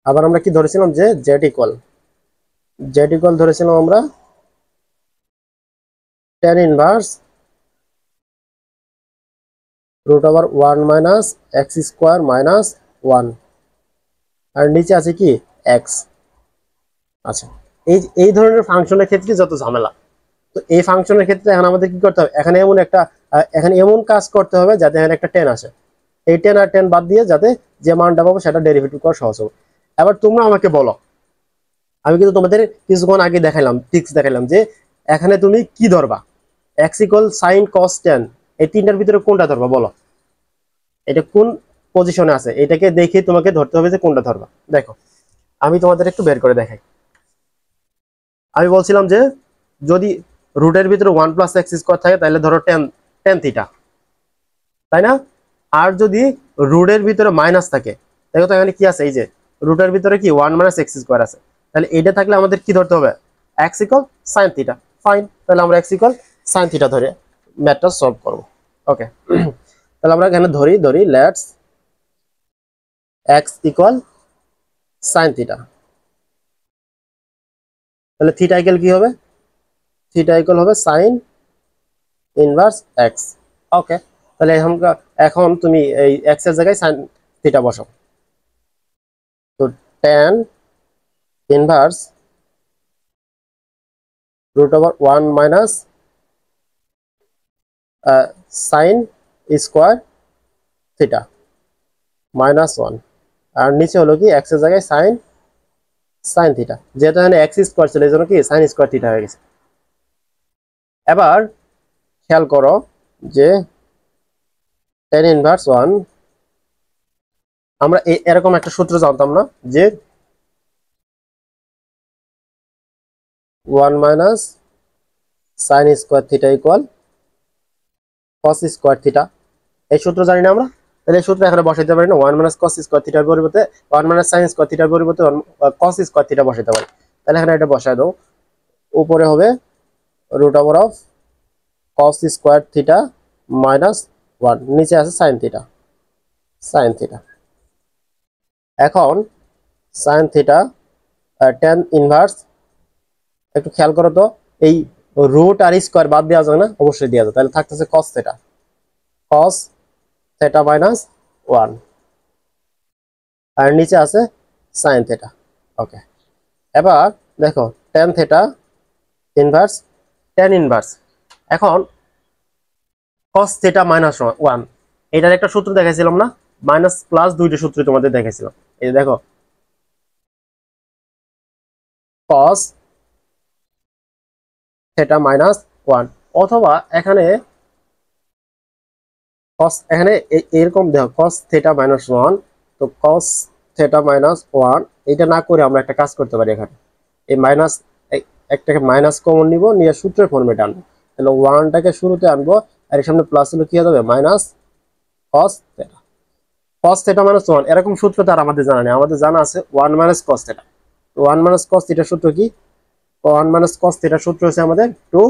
আবার আমরা কি ধরেছিলাম যে জেড ইকুয়াল ধরেছিলাম আমরা tan inverse root over 1 minus x square minus 1, আর নিচে আছে কি এক্স। আচ্ছা, এই ধরনের ফাংশনের ক্ষেত্রে যত ঝামেলা, তো এই ফাংশনের ক্ষেত্রে এখন আমাদের কি করতে হবে, এখানে এমন কাজ করতে হবে যাতে এখানে একটা টেন আসে। এই টেন আর টেন বাদ দিয়ে যাতে যে মানটা পাবো সেটা ডেরিভেটিভ করা সহজ হবে। এবার তোমরা আমাকে বলো, আমি কিন্তু তোমাদের কিছুক্ষণ আগে টিক্স দেখাইলাম যে এখানে তুমি কি ধরবা, এক্স ইকুয়াল সাইন কস টেন, এই তিনটার ভিতরে কোনটা ধরবা বলো, এটা কোন পজিশনে আছে, এটাকে দেখে তোমাকে ধরতে হবে যে কোনটা ধরবা। দেখো আমি তোমাদের একটু বের করে দেখাই। আমি বলছিলাম যে যদি রুটের ভিতরে 1 প্লাস এক্স স্কোয়ার থাকে, তাহলে ধরো টেন টেন থিটা, তাই না? আর যদি রুটের ভিতরে মাইনাস থাকে, দেখো তো এখানে কি আছে, এই যে রুটের ভিতরে কি 1 মাইনাস এক্স স্কোয়ার আছে, তাহলে এটা থাকলে আমাদের কি ধরতে হবে, x equal sine theta. Fine, তাহলে আমরা এক্স ইকুয়াল সাইন থিটা ধরে ম্যাথটা সলভ করব। ওকে, তাহলে আমরা এখানে ধরি let's x equal sine theta. তাহলে থিটা ইকুয়াল কি হবে, থিটা ইকুয়াল হবে সাইন ইনভার্স এক্স। ওকে, তাহলে এখন তুমি এই এক্স এর জায়গায় সাইন থিটা বসাও। তো tan inverse root over 1 minus sine square theta minus 1, আর নিচে হলো কি এক্স এর জায়গায় সাইন সাইন থিটা, যেহেতু এখানে এক্স স্কোয়ার ছিল এই জন্য কি সাইন স্কোয়ার থিটা হয়ে গেছে। এবার খেয়াল করো যে tan ইনভার্স 1, আমরা এরকম একটা সূত্র জানতাম না যে 1 minus sine square theta equal কস স্কোয়ার থিটা, এই সূত্র জানি না আমরা, তাহলে এই সূত্র এখানে বসাইতে পারি না। 1 মাইনাস কস স্কোয়ার থিটার পরিবর্তে 1 মাইনাস সাইন স্কোয়ার থিটার পরিবর্তে কস স্কোয়ার থিটা বসাইতে পারি। তাহলে এখানে এটা বসাই দাও, উপরে হবে root over of cos square theta minus 1, নিচে আছে সাইন থিটা সাইন থিটা। এখন সাইন থিটা tan ইনভার্স, একটু খেয়াল করো তো এই রুট আর স্কোয়ার বাদ দেওয়া যায় না, অবশ্যই দেওয়া যায়, তাহলে থাকতেছে কস থিটা মাইনাস 1, আর নিচে আছে সাইন থিটা। ওকে, এবার দেখো tan theta inverse tan inverse, এখন cos থিটা মাইনাস 1, এটার একটা সূত্র দেখাইছিলাম না, মাইনাস প্লাস দুইটা সূত্র তোমাদের দেখাইছিলাম। এই দেখো cos থিটা মাইনাস 1, অথবা এখানে cos, এখানে এরকম দেখো cos থিটা মাইনাস 1, তো cos থিটা মাইনাস 1 এটা না করে আমরা একটা কাজ করতে পারি, এখানে এই মাইনাস একটাকে মাইনাস কমন নিব, নিয়ে সূত্রের ফর্মেটে আনবো, তাহলে 1টাকে শুরুতে আনবো, আর এর সামনে প্লাস হলে কি হবে minus cos theta. cos theta minus 1 এরকম সূত্র তো আর আমাদের জানা নেই, আমাদের জানা আছে 1 minus cos theta. 1 minus cos থিটার সূত্র কি? 1 মাইনাস cos থিটার সূত্র হচ্ছে আমাদের 2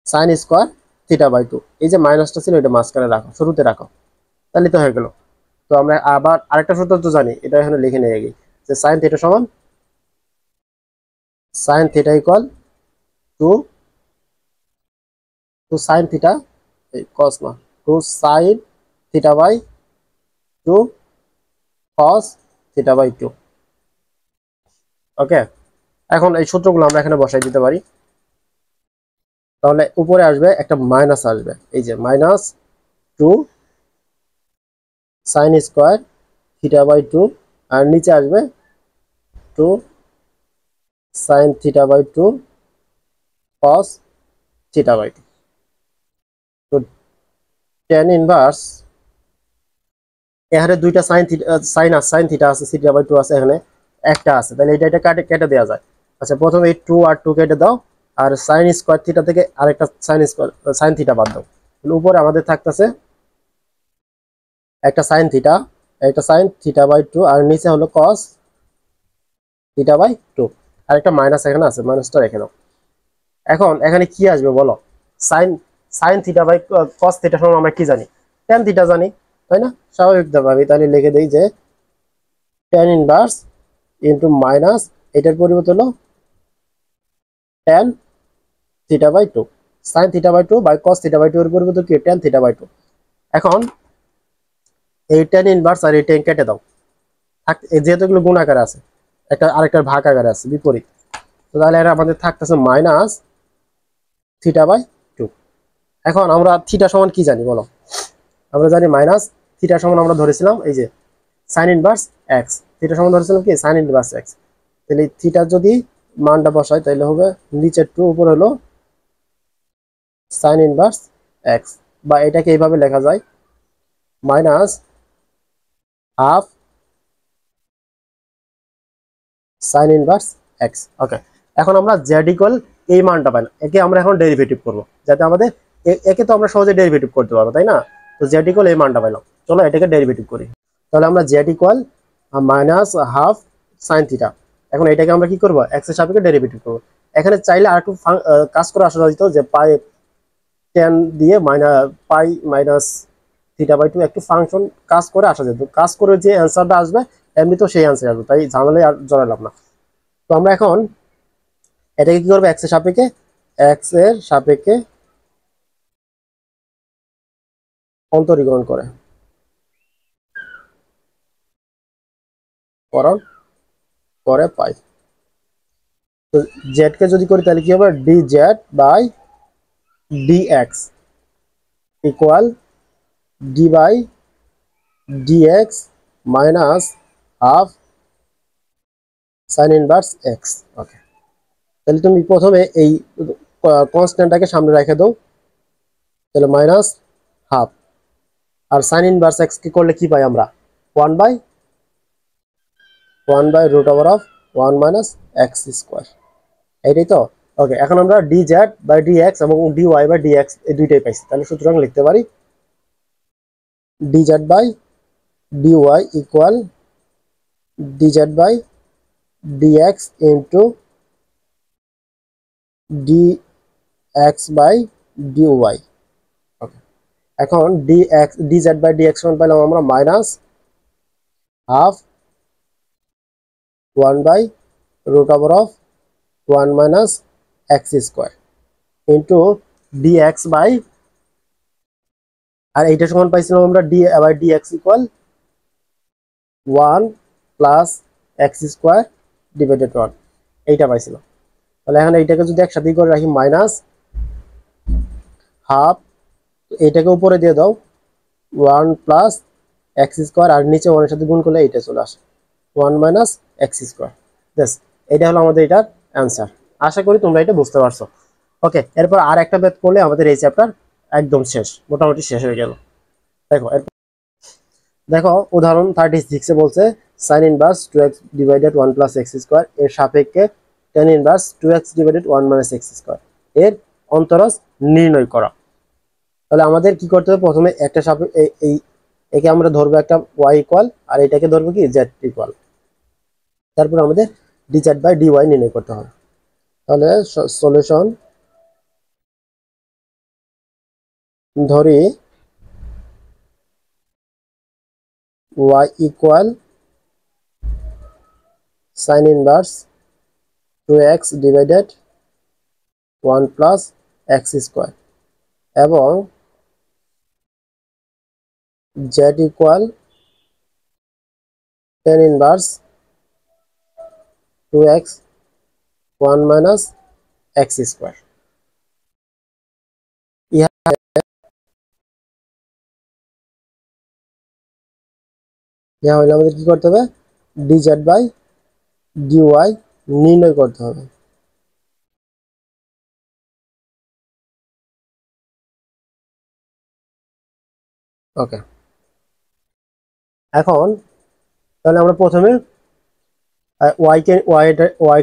sin স্কয়ার থিটা বাই 2, এই যে মাইনাসটা ছিল এটা মাঝখানে রাখো, শুরুতে রাখো, তাহলে তো হয়ে গেল। তো আমরা আবার আরেকটা সূত্র তো জানি, এটা এখানে লিখে নিয়ে গেছি যে sin থিটা সমান sin theta equal to sin theta cos না 2 sin theta by 2 cos theta by 2। Okay, এখন এই সূত্রগুলো আমরা এখানে বসাই দিতে পারি, তাহলে উপরে আসবে একটা মাইনাস আসবে, এই যে minus 2 sin square theta by 2, আর নিচে আসবে 2 sin theta by 2 cos theta by 2। তো tan ইনভার্স, এখানে দুইটা সাইন থিটা সাইন থিটা আছে, থিটা বাই 2 আছে, এখানে একটা আছে, তাহলে এটা কেটে দেওয়া যায়। আচ্ছা, প্রথমে এই 2 আর 2 কেটে দাও, আর সাইন স্কয়ার থিটা থেকে আরেকটা সাইন থিটা বাদ দাও, উপরে আমাদের থাকতেছে একটা সাইন থিটা, একটা সাইন থিটা বাই 2, আর নিচে হলো cos থিটা বাই 2, আর একটা মাইনাস এখানে আছে, মাইনাসটা রেখে দাও। এখন এখানে কি আসবে বলো? Sine sine theta by cos theta সমান আমরা কি জানি? tan থিটা জানি, তাই না? স্বাভাবিকভাবে তাহলে লিখে দেই যে tan ইনভার্স ইনটু মাইনাস, এটার পরিবর্তে হলো tan theta by 2, sin theta by 2 by cos theta by 2 এর পরিবর্তে কি tan থিটা বাই 2। এখন এই tan ইনভার্স আর এই tan কেটে দাও, যেহেতু এগুলো গুণ আকারে আছে, একটা আরেকটার ভাগ আকারে আছে বিপরীত, তো তাহলে এটা আমাদের থাকতেছে মাইনাস থিটা বাই 2। এখন আমরা থিটা সমান কি জানি বলো? আমরা জানি মাইনাস থিটা সমান আমরা ধরেছিলাম এই যে সাইন ইনভার্স এক্স, থিটা সমান ধরেছিলাম কি সাইন ইনভার্স এক্স, তাহলে থিটা যদি মানটা বসাই তাহলে হবে নিচে 2 উপর হলো সাইন ইনভার্স এক্স, বা এটাকে এইভাবে লেখা যায় minus half sine inverse x. Okay, এখন আমরা জেড ইকুয়াল এই মানটা পাই না, একে আমরা এখন ডেরিভেটিভ করব, যাতে আমাদের একে তো আমরা সহজে ডেরিভেটিভ করতে পারবো, তাই না? তো জেড ইকুয়াল এই মানটা পাইলাম, চলো এটাকে ডেরিভেটিভ করি। তাহলে আমরা Z equal minus half sign theta, এখন এটাকে আমরা কি করবো এক্স এর সাপেক্ষে ডেরিভেটিভ করবো। এখানে চাইলে আর একটু কাজ করে আসা যেত, যে পাই টেন দিয়ে পাই মাইনাস থিটা বাই 2 একটু ফাংশন কাজ করে আসা যেত, কাজ করে যে অ্যান্সারটা আসবে এমনি তো সেই অ্যান্সার আসবে, তাই ঝামেলায় আর জড়ালাম না। তো আমরা এখন এটাকে কি করবো এক্স এর সাপেক্ষে অন্তরীকরণ করে করণ পরে পাই। তো জেড কে যদি করি তাহলে কি হবে, d z by d x equal d by d x minus half sine inverse x. Okay, তাহলে তুমি প্রথমে এই কনস্ট্যান্টটাকে সামনে রেখে দাও, তাহলে মাইনাস হাফ, আর সাইন ইনভার্স এক্স কি করলে কি পাই আমরা, 1/1 root over of 1 minus x square, এইটাই তো। ওকে, এখন আমরা d z by d x এবং d y by d x এই দুইটাই পাইছি, তাহলে সুতরাং লিখতে পারি d z by d y equal d z by d x into d x by d y. Okay, এখন d x d z by d x সমান পেলাম আমরা minus half 1 root over of 1 minus x square into d x by, আর এইটা সমান পাইছিলাম আমরা d by d x equal 1 plus x square divided 1, এইটা পাইছিলাম। তাহলে এখন এইটাকে যদি একসাথে করে রাখি মাইনাস হাফ, এইটাকে উপরে দিয়ে দাও 1 প্লাস এক্স স্কোয়ার, আর নিচে 1 এর সাথে গুণ করলে এইটা চলে আসে 1 মাইনাস এক্স স্কোয়ার। ব্যাস, এটা হলো আমাদের এটার অ্যান্সার। আশা করি তোমরা এটা বুঝতে পারছো। ওকে, এরপর আর একটা ম্যাথ করলে আমাদের এই চ্যাপ্টার একদম শেষ, মোটামুটি শেষ হয়ে গেল। দেখো দেখো উদাহরণ 36 এ বলছে sin inverse 2x divided 1 plus x square এর সাপেক্ষে tan inverse 2x divided 1 minus x square এর অন্তরজ নির্ণয় করা। তাহলে আমাদের কি করতে হবে, প্রথমে একটা এই একে আমরা ধরবো একটা y ইকুয়াল, আর এটাকে ধরবো কি z ইকুয়াল, তারপর আমাদের dz বাই dy নির্ণয় করতে হবে। তাহলে সলিউশন ধরি y equal sin inverse 2x divided 1 plus x square এবং z equal tan inverse 2x 1 minus x square. ইহা হলে আমাদের কি করতে হবে, dz বাই dy নির্ণয় করতে হবে। ওকে, এখন তাহলে আমরা প্রথমে y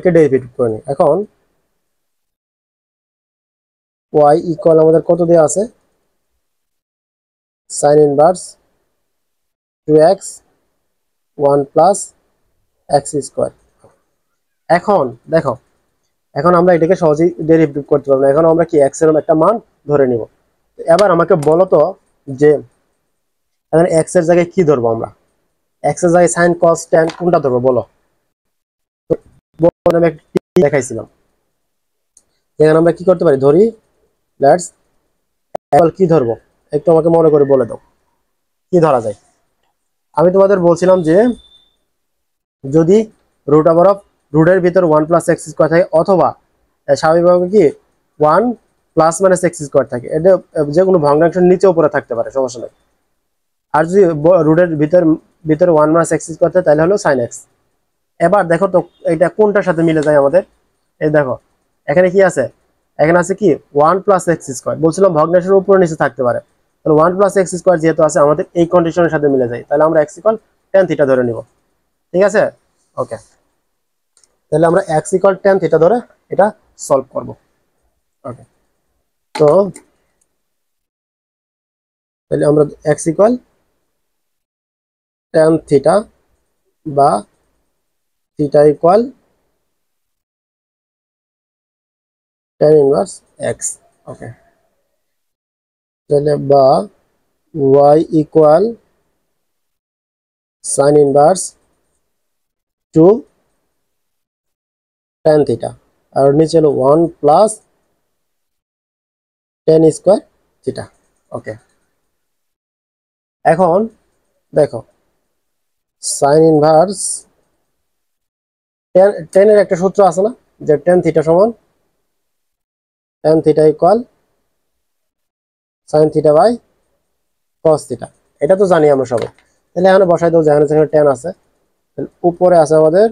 কে ডেরিভেটিভ করে নিই। এখন y ইকুয়াল আমাদের কত দেওয়া আছে, sin inverse 2x 1 plus x square. এখন দেখো, এখন আমরা এটাকে সহজেই ডেরিভেটিভ করতে পারবো না, এখন আমরা কি x এর একটা মান ধরে নিব। এবার আমাকে বলো তো যে এখন x এর জায়গায় কি ধরবো আমরা, x এর জায়গায় sin cos tan কোনটা ধরবো বলো। আমি একটা দেখাইছিলাম, এখানে আমরা কি করতে পারি, ধরি লেটস কি ধরবো, একটু আমাকে মনে করে বলে দাও কি ধরা যায়। আমি তোমাদের বলছিলাম যে যদি রুট ওভার অফ রুটের ভিতর 1 প্লাস এক্স স্কোয়ার থাকে, অথবা স্বাভাবিকভাবে কি 1 প্লাস মাইনাস এক্স স্কোয়ার থাকে, এটা যে কোনো ভগ্নাংশের নিচে উপরে থাকতে পারে, সমস্যা নেই। আর যদি রুটের ভিতরে 1 মাইনাস এক্স স্কোয়ার থাকে তাহলে হলো সাইন এক্স। এবার দেখো তো এটা কোনটার সাথে মিলে যায় আমাদের, এই দেখো এখানে কি আছে, এখানে আছে কি 1 প্লাস এক্স স্কোয়ার, বলছিলাম ভগ্নাংশের উপরে নিচে থাকতে পারে, তাহলে 1 প্লাস এক্স স্কোয়ার যেহেতু আছে আমাদের এই কন্ডিশনের সাথে মিলে যায়, তাহলে আমরা এক্স ইকুয়াল tan থিটা ধরে নিব। ঠিক আছে, ওকে, তাহলে আমরা এক্স ইকুয়াল tan থিটা ধরে এটা সলভ করব। ওকে, তো তাহলে আমরা এক্স ইকুয়াল tan থিটা বা theta equal tan inverse x. Okay, তাহলে বা y equal sin inverse 2 tan theta, আর নিচে হলো 1 plus tan square theta. Okay, এখন দেখো sin ইনভার্স tan এর একটা সূত্র আছে না, যে tan থিটা সমান tan theta equal sin theta by cos theta. এটা তো জানি আমরা সবাই। তাহলে এখানে বসাই দেবো, যেখানে tan আছে, উপরে আছে আমাদের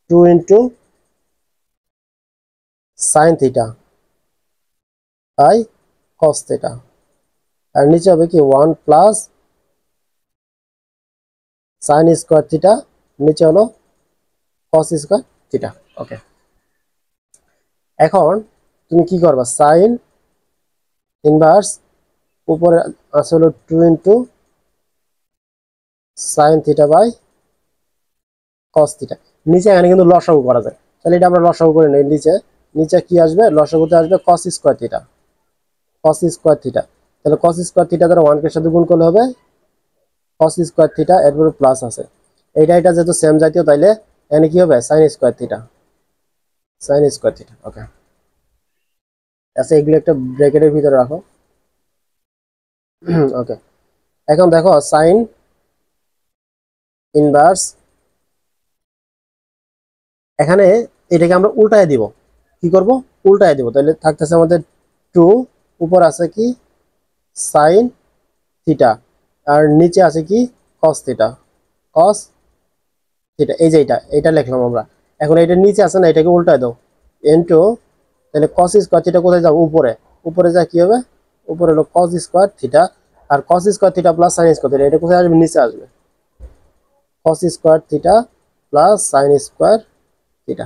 2 into sin theta by cos theta, আর নিচে হবে কি 1 প্লাস sin স্কোয়ার থিটা, নিচে হলো cos স্কোয়ার থিটা। ওকে, এখন তুমি কি করবা, sin ইনভার্স উপরে আছে হলো 2 into sin theta by cos theta, নিচে এখানে কিন্তু লসাগু করা যায়, তাহলে এটা আমরা লসাগু করে নেই। নিচে নিচে কি আসবে, লসাগুতে আসবে cos square theta, cos square theta. তাহলে cos স্কোয়ার থিটা দ্বারা 1 কে সাথে গুণ করলে হবে cos স্কোয়ার থিটা, এরপরে প্লাস আছে, এটা যেহেতু সেম জাতীয়, তাইলে এখানে কি হবে sin square theta, sin square theta. Okay, আচ্ছা এগুলো একটা ব্র্যাকেটের ভিতরে রাখো। ওকে, এখন দেখো sin ইনভার্স, এখানে এটাকে আমরা উল্টায় দিব, কি করব, উল্টায় দিব, তাহলে থাকতেছে আমাদের 2, উপর আছে কি sin থিটা, আর নিচে আছে কি cos থিটা, cos থিটা, এই যে এটা লিখলাম আমরা। এখন এটা নিচে আছে না, এটাকে উল্টায় দাও ইনটু, তাহলে cos স্কয়ার থিটা কোথায় যাবে, উপরে, উপরে যা কি হবে, উপরে হলো cos স্কয়ার থিটা, আর cos square theta plus sin square theta, এটা কোথায় আসবে, নিচে আসবে cos square theta plus sin square theta.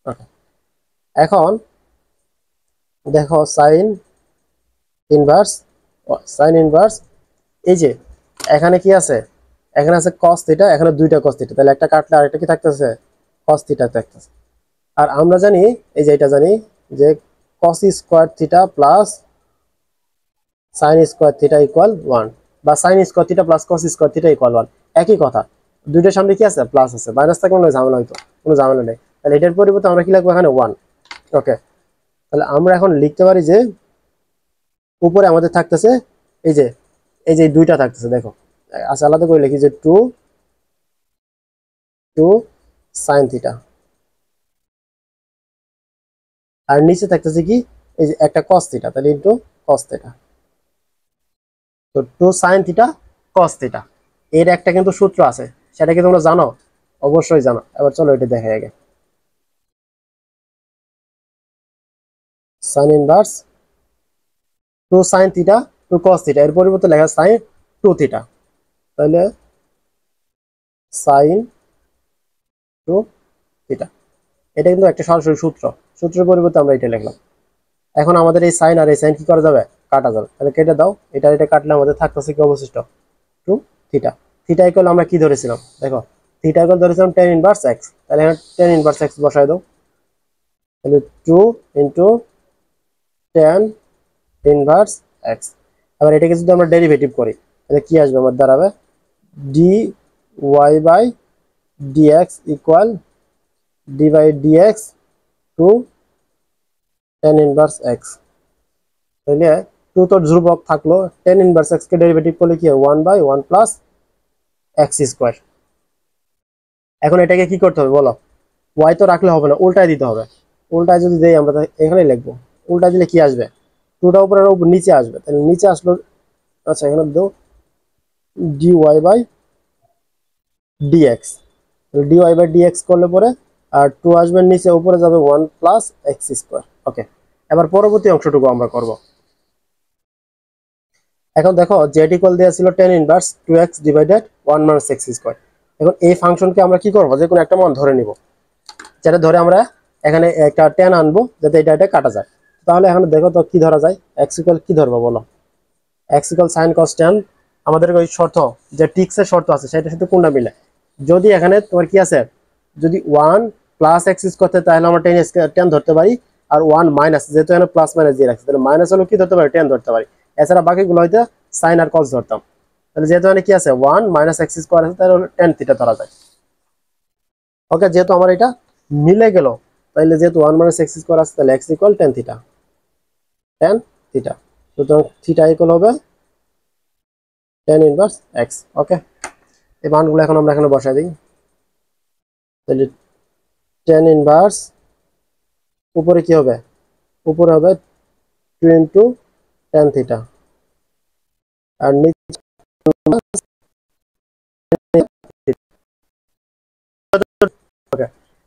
Okay, এখন দেখো sin ইনভার্স, এই যে এখানে কি আছে, এখানে আছে cos থিটা, এখানে দুইটা cos থিটা, তাহলে একটা কাটলে আরেকটা কি থাকতেছে, cos থিটা থাকতেছে। আর আমরা জানি, এই যে এটা জানি যে cos square theta plus sin square theta equal 1, বা sin square theta plus cos square theta equal 1, একই কথা। দুইটার সামনে কি আছে, প্লাস আছে, মাইনাস থাকলে কোনো ঝামেলা হইতো, কোনো ঝামেলা নেই। তাহলে এটার পরিবর্তে আমরা কি লিখবো, এখানে 1। ওকে, তাহলে আমরা এখন লিখতে পারি যে উপরে আমাদের থাকতেছে এই যে, দুইটা থাকতেছে, দেখো আচ্ছা আলাদা করে লিখি যে 2 sin থিটা, আর নিচে থাকতেছে কি, এই যে একটা cos থিটা, তাহলে ইনটু cos থিটা। তো 2 sin থিটা cos থিটা, এর একটা কিন্তু সূত্র আছে, সেটা কি তোমরা জানো, অবশ্যই জানো। এবার চলো এটা দেখে আগে, sin inverse 2 sin theta 2 cos থিটা, এর পরিবর্তে লেখা sin 2 থিটা, তাহলে sin 2 থিটা। এটা কিন্তু একটা সরাসরি সূত্র, সূত্রের পরিবর্তে আমরা এটা লিখলাম। এখন আমাদের এই সাইন আর এই সাইন কি করা যাবে, কাটা যাবে, তাহলে কেটে দাও, এটা কাটলে আমাদের থাকতেছে কি অবশিষ্ট, 2 থিটা। থিটা ইকুয়াল আমরা কি ধরেছিলাম, দেখো থিটা ইকুয়াল ধরেছিলাম tan ইনভার্স x, তাহলে এখানে tan ইনভার্স x বসাই দাও, তাহলে 2 ইনটু tan ইনভার্স x। এবার এটাকে যদি আমরা ডেরিভেটিভ করি, তাহলে কি আসবে, আমার দাঁড়াবে dy by dx equal d by dx to tan inverse x। তাহলে 2 তো ধ্রুবক থাকলো, tan ইনভার্স x কে ডেরিভেটিভ করলে কি হয়, 1 বাই 1 প্লাস x স্কয়ার। এখন এটাকে কি করতে হবে বলো, y তো রাখলে হবে না, উল্টায় দিতে হবে। উল্টায় যদি দেই আমরা, এখানে লিখবো, উল্টায় দিলে কি আসবে, 2টা উপরে উপর নিচে আসবে, তাহলে নিচে আসলো, আচ্ছা এখানে দাও dy by dx, dy by dx করলে পরে আর 2 আসবে নিচে, উপরে যাবে 1 প্লাস x স্কয়ার। ওকে, এবার পরবর্তী অংশটুকু আমরা করব। এখন দেখো z ইকুয়াল দেয়া ছিল tan inverse 2x divided 1 minus x square. এখন এই ফাংশনকে আমরা কি করব, যে কোনো একটা মান ধরে নিব, যেটা ধরে আমরা এখানে একটা tan আনবো, যাতে এটা কাটা যায়। তাহলে এখানে দেখো তো কি ধরা যায়, x ইকুয়াল কি ধরবো বলো, x equal sin cos tan, আমাদের ওই শর্ত যে টিক্সের শর্ত আছে সেটার সাথে কোনটা মিলে, যদি এখানে তোমার কি আছে, যদি 1 প্লাস x স্কয়ার থাকে তাহলে আমরা tan ধরতে পারি, আর 1 মাইনাস, যেহেতু এখানে প্লাস মাইনাস দিয়ে রাখছি, তাহলে মাইনাস হলো কি ধরতে পারি, tan ধরতে পারি। এছাড়া বাকিগুলো হয়তো sin আর cos ধরতাম। তাহলে যেহেতু এখানে কি আছে 1 মাইনাস x স্কয়ার আছে, তাহলে tan থিটা ধরা যায়। ওকে, যেহেতু আমার এটা মিলে গেল, তাহলে যেহেতু 1 মাইনাস x স্কয়ার আছে, তাহলে x equal tan theta, tan theta. সুতরাং থিটা ইকুয়াল হবে tan ইনভার্স x। ওকে, এই মানগুলো এখন আমরা এখানে বসাই দিই, তাহলে tan ইনভার্স উপরে কি হবে, উপরে হবে 2 ইন্টু tan থিটা, আর নিচে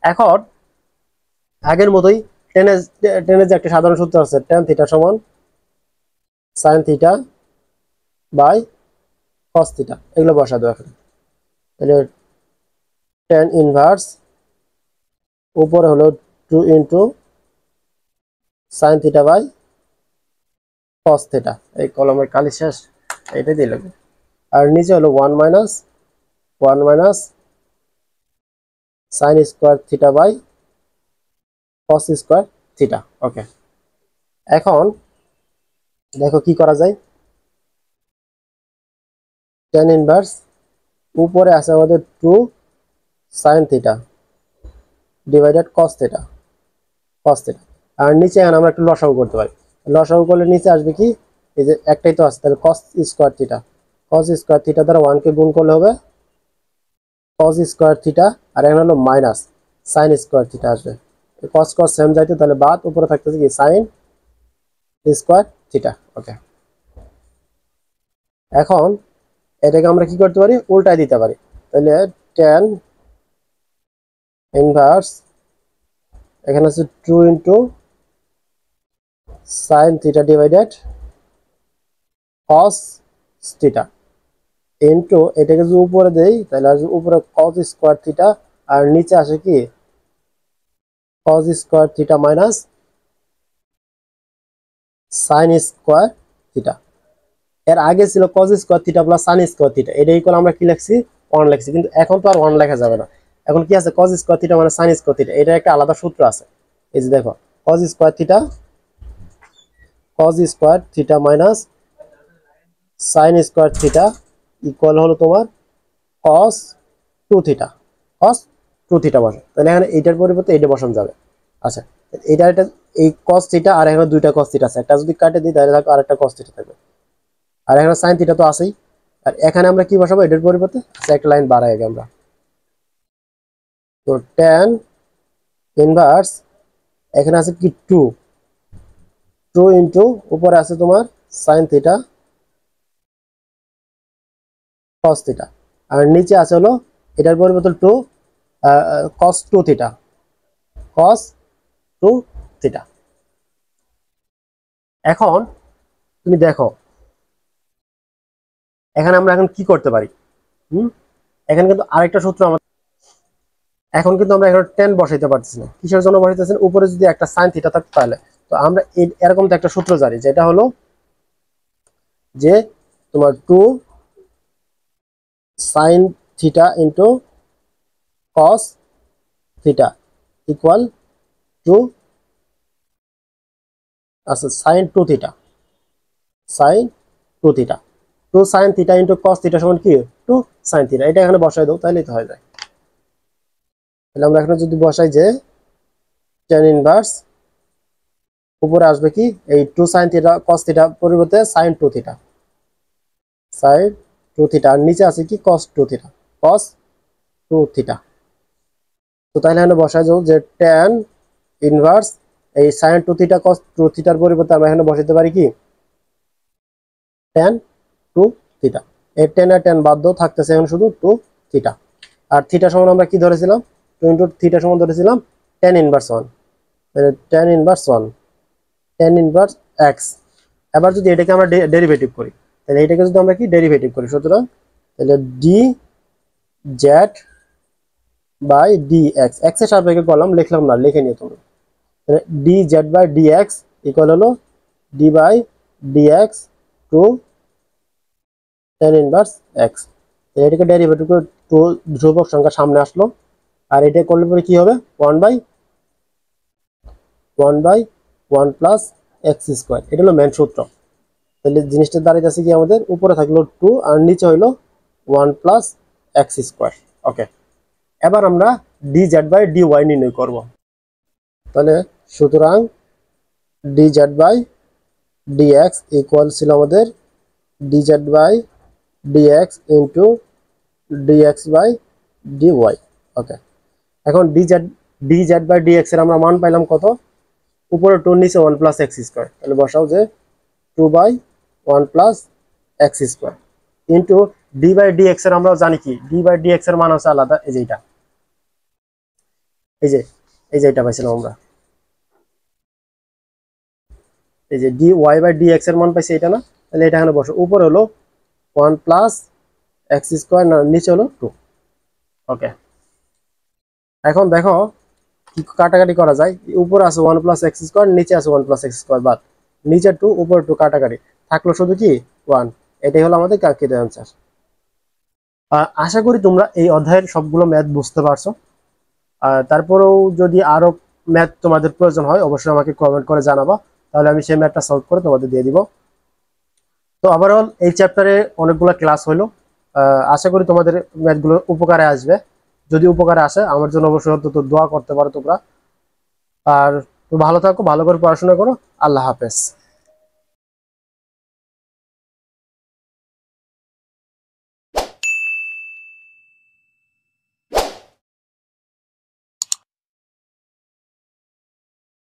এখন আগের মতোই টেনের যে একটা সাধারণ সূত্র আছে, tan থিটা সমান sin theta by cos theta, এগুলো বসা দেবো এখন। তাহলে tan ইনভার্স উপরে হলো 2 into sin theta by cos theta, এই কলমের কালি শেষ, এটাই দিয়ে লাগবে। আর নিচে হলো 1 minus sin square theta by cos square theta. Okay, এখন দেখো কি করা যায়। tan ইনভার্স উপরে আছে আমাদের 2 sin theta divided cos theta, আর নিচে এখন আমরা একটু লসাগু করতে পারি। লসাগু করলে নিচে আসবে কি, এই যে একটাই তো আছে, তাহলে cos স্কোয়ার থিটা দ্বারা 1 কে গুণ করলে হবে cos স্কোয়ার থিটা, আর এখন হলো মাইনাস sin স্কোয়ার থিটা আসবে। cos সেম যাইতে, তাহলে বাদ উপরে থাকতেছে কি sin স্কোয়ার থিটা। ওকে, এখন এটাকে আমরা কি করতে পারি, উল্টায় দিতে পারি। তাহলে tan ইনভার্স এখানে আছে 2 into sin theta divided cos theta into এটাকে যদি উপরে দেই তাহলে আসবে উপরে cos স্কোয়ার থিটা, আর নিচে আসে কি cos square theta minus sin square theta. এর আগে ছিল cos square theta plus sin square theta, এটা ইকুয়াল আমরা কি লিখছি 1 লিখছি, কিন্তু এখন তো আর 1 লেখা যাবে না। এখন কি আছে, cos স্কোয়ার থিটা মানে sin স্কোয়ার থিটা, এটা একটা আলাদা সূত্র আছে। এই যে দেখো cos square theta minus sin square theta equal হলো তোমার cos 2 থিটা, বসে। তাহলে এখানে এইটার পরিবর্তে এইটা বসানো যাবে। আচ্ছা, এটা এই cos থিটা আর এখানে দুইটা cos থিটা আছে, একটা যদি কাটে দিই তাহলে থাকবে আরেকটা cos থিটা থাকবে, আর এখানে sin থিটা তো আছেই। আর এখানে আমরা কি বসাবো, এটার পরিবর্তে একটা লাইন বাড়াই আগে আমরা। তো tan ইনভার্স এখানে আছে কি 2 ইন্টু উপরে আছে তোমার sin থিটা cos থিটা, আর নিচে আছে হলো এটার পরিবর্তে 2 cos 2 থিটা, cos 2 থিটা। এখন তুমি দেখো এখানে আমরা এখন কি করতে পারি, এখানে কিন্তু আরেকটা সূত্র আমাদের, এখন কিন্তু আমরা এখানে tan বসাইতে পারতেছি না। কিসের জন্য বসাইতেছেন, উপরে যদি একটা sin থিটা থাকতো তাহলে। তো আমরা এরকম তো একটা সূত্র জানি, যেটা হলো যে তোমার 2 sin theta into cos theta equal two আচ্ছা sin 2 theta, sin 2 theta 2 sin theta into cos theta সমান কি 2 sin থিটা। এটা এখানে বসাই দাও তাহলেই তো হয়ে যায়। তাহলে আমরা এখানে যদি বসাই যে tan ইনভার্স উপরে আসবে কি এই 2 sin থিটা cos থিটা পরিবর্তে sin 2 থিটা, আর নিচে আছে কি cos 2 থিটা, তো তাহলে এখানে বসাই যাও যে tan ইনভার্স এই sin 2 থিটা cos 2 থিটার পরিবর্তে আমরা এখানে বসাতে পারি কি tan 2 থিটা। এই tan আর tan বাদ দাও, থাকতেছে এখন শুধু 2 থিটা। আর থিটা সমান আমরা কি ধরেছিলাম, 2 ইনটু থিটা সমান ধরেছিলাম tan ইনভার্স 1, তাহলে tan ইনভার্স x। এবার যদি এটাকে আমরা ডেরিভেটিভ করি, তাহলে এটাকে যদি আমরা কি ডেরিভেটিভ করি, সুতরাং তাহলে dz বাই dx, x এর সাপেক্ষে কলাম লিখলাম না, লিখে নিও তুমি। তাহলে dz বাই dx ইকুয়াল হলো d by dx to tan inverse x। এটাকে ডেরিভেটিভ করে 2 ধ্রুবক সংখ্যা সামনে আসলো, আর এটা করলে পরে কি হবে 1 বাই 1 প্লাস x স্কোয়ার। এটা হলো মেন সূত্র। তাহলে জিনিসটা দাঁড়াইতেছে কি আমাদের উপরে থাকলো 2 আর নিচে হইলো 1 প্লাস x স্কোয়ার। ওকে, এবার আমরা dz বাই dy নির্ণয় করব। তাহলে সুতরাং dz বাই dx ইকুয়াল ছিল আমাদের dz by dx into dx by dy। Okay, এখন dz বাই dx এর আমরা মান পাইলাম কত, উপরে 2 নিচে 1 প্লাস এক্স স্কোয়ার, তাহলে বসাও যে 2 by 1 plus x square into d by dx এর আমরা জানি কি, ডি বাই dx এর মান হচ্ছে আলাদা, এই যে এটা, এই যে এটা পাইছিলাম আমরা, এই যে ডি ওয়াই বাই dx এর মান পাইছি এটা না, তাহলে এটা এখানে বসো, উপরে হলো 1 প্লাস এক্স স্কোয়ার, না নিচে হলো 2। ওকে, এখন দেখো কি কাটাকাটি করা যায়, উপরে আছে 1 প্লাস এক্স স্কোয়ার, নিচে আছে 1 প্লাস এক্স স্কোয়ার, বাদ নিচে 2 উপরে 2 কাটাকাটি থাকলো শুধু কি 1। এটাই হলো আমাদের কাঙ্ক্ষিত অ্যান্সার। আশা করি তোমরা এই অধ্যায়ের সবগুলো ম্যাথ বুঝতে পারছো। তারপরেও যদি আরো ম্যাথ তোমাদের প্রয়োজন হয় অবশ্যই আমাকে কমেন্ট করে জানাবা, তাহলে আমি সেই ম্যাথটা সলভ করে তোমাদের দিয়ে দিব। তো ওভারঅল এই চ্যাপ্টারে অনেকগুলো ক্লাস হলো, আশা করি তোমাদের ম্যাথগুলো উপকারে আসবে। যদি উপকারে আসে আমার জন্য অবশ্যই অন্তত দোয়া করতে পারো তোমরা। আর ভালো থাকো, ভালো করে পড়াশোনা করো। আল্লাহ হাফেজ।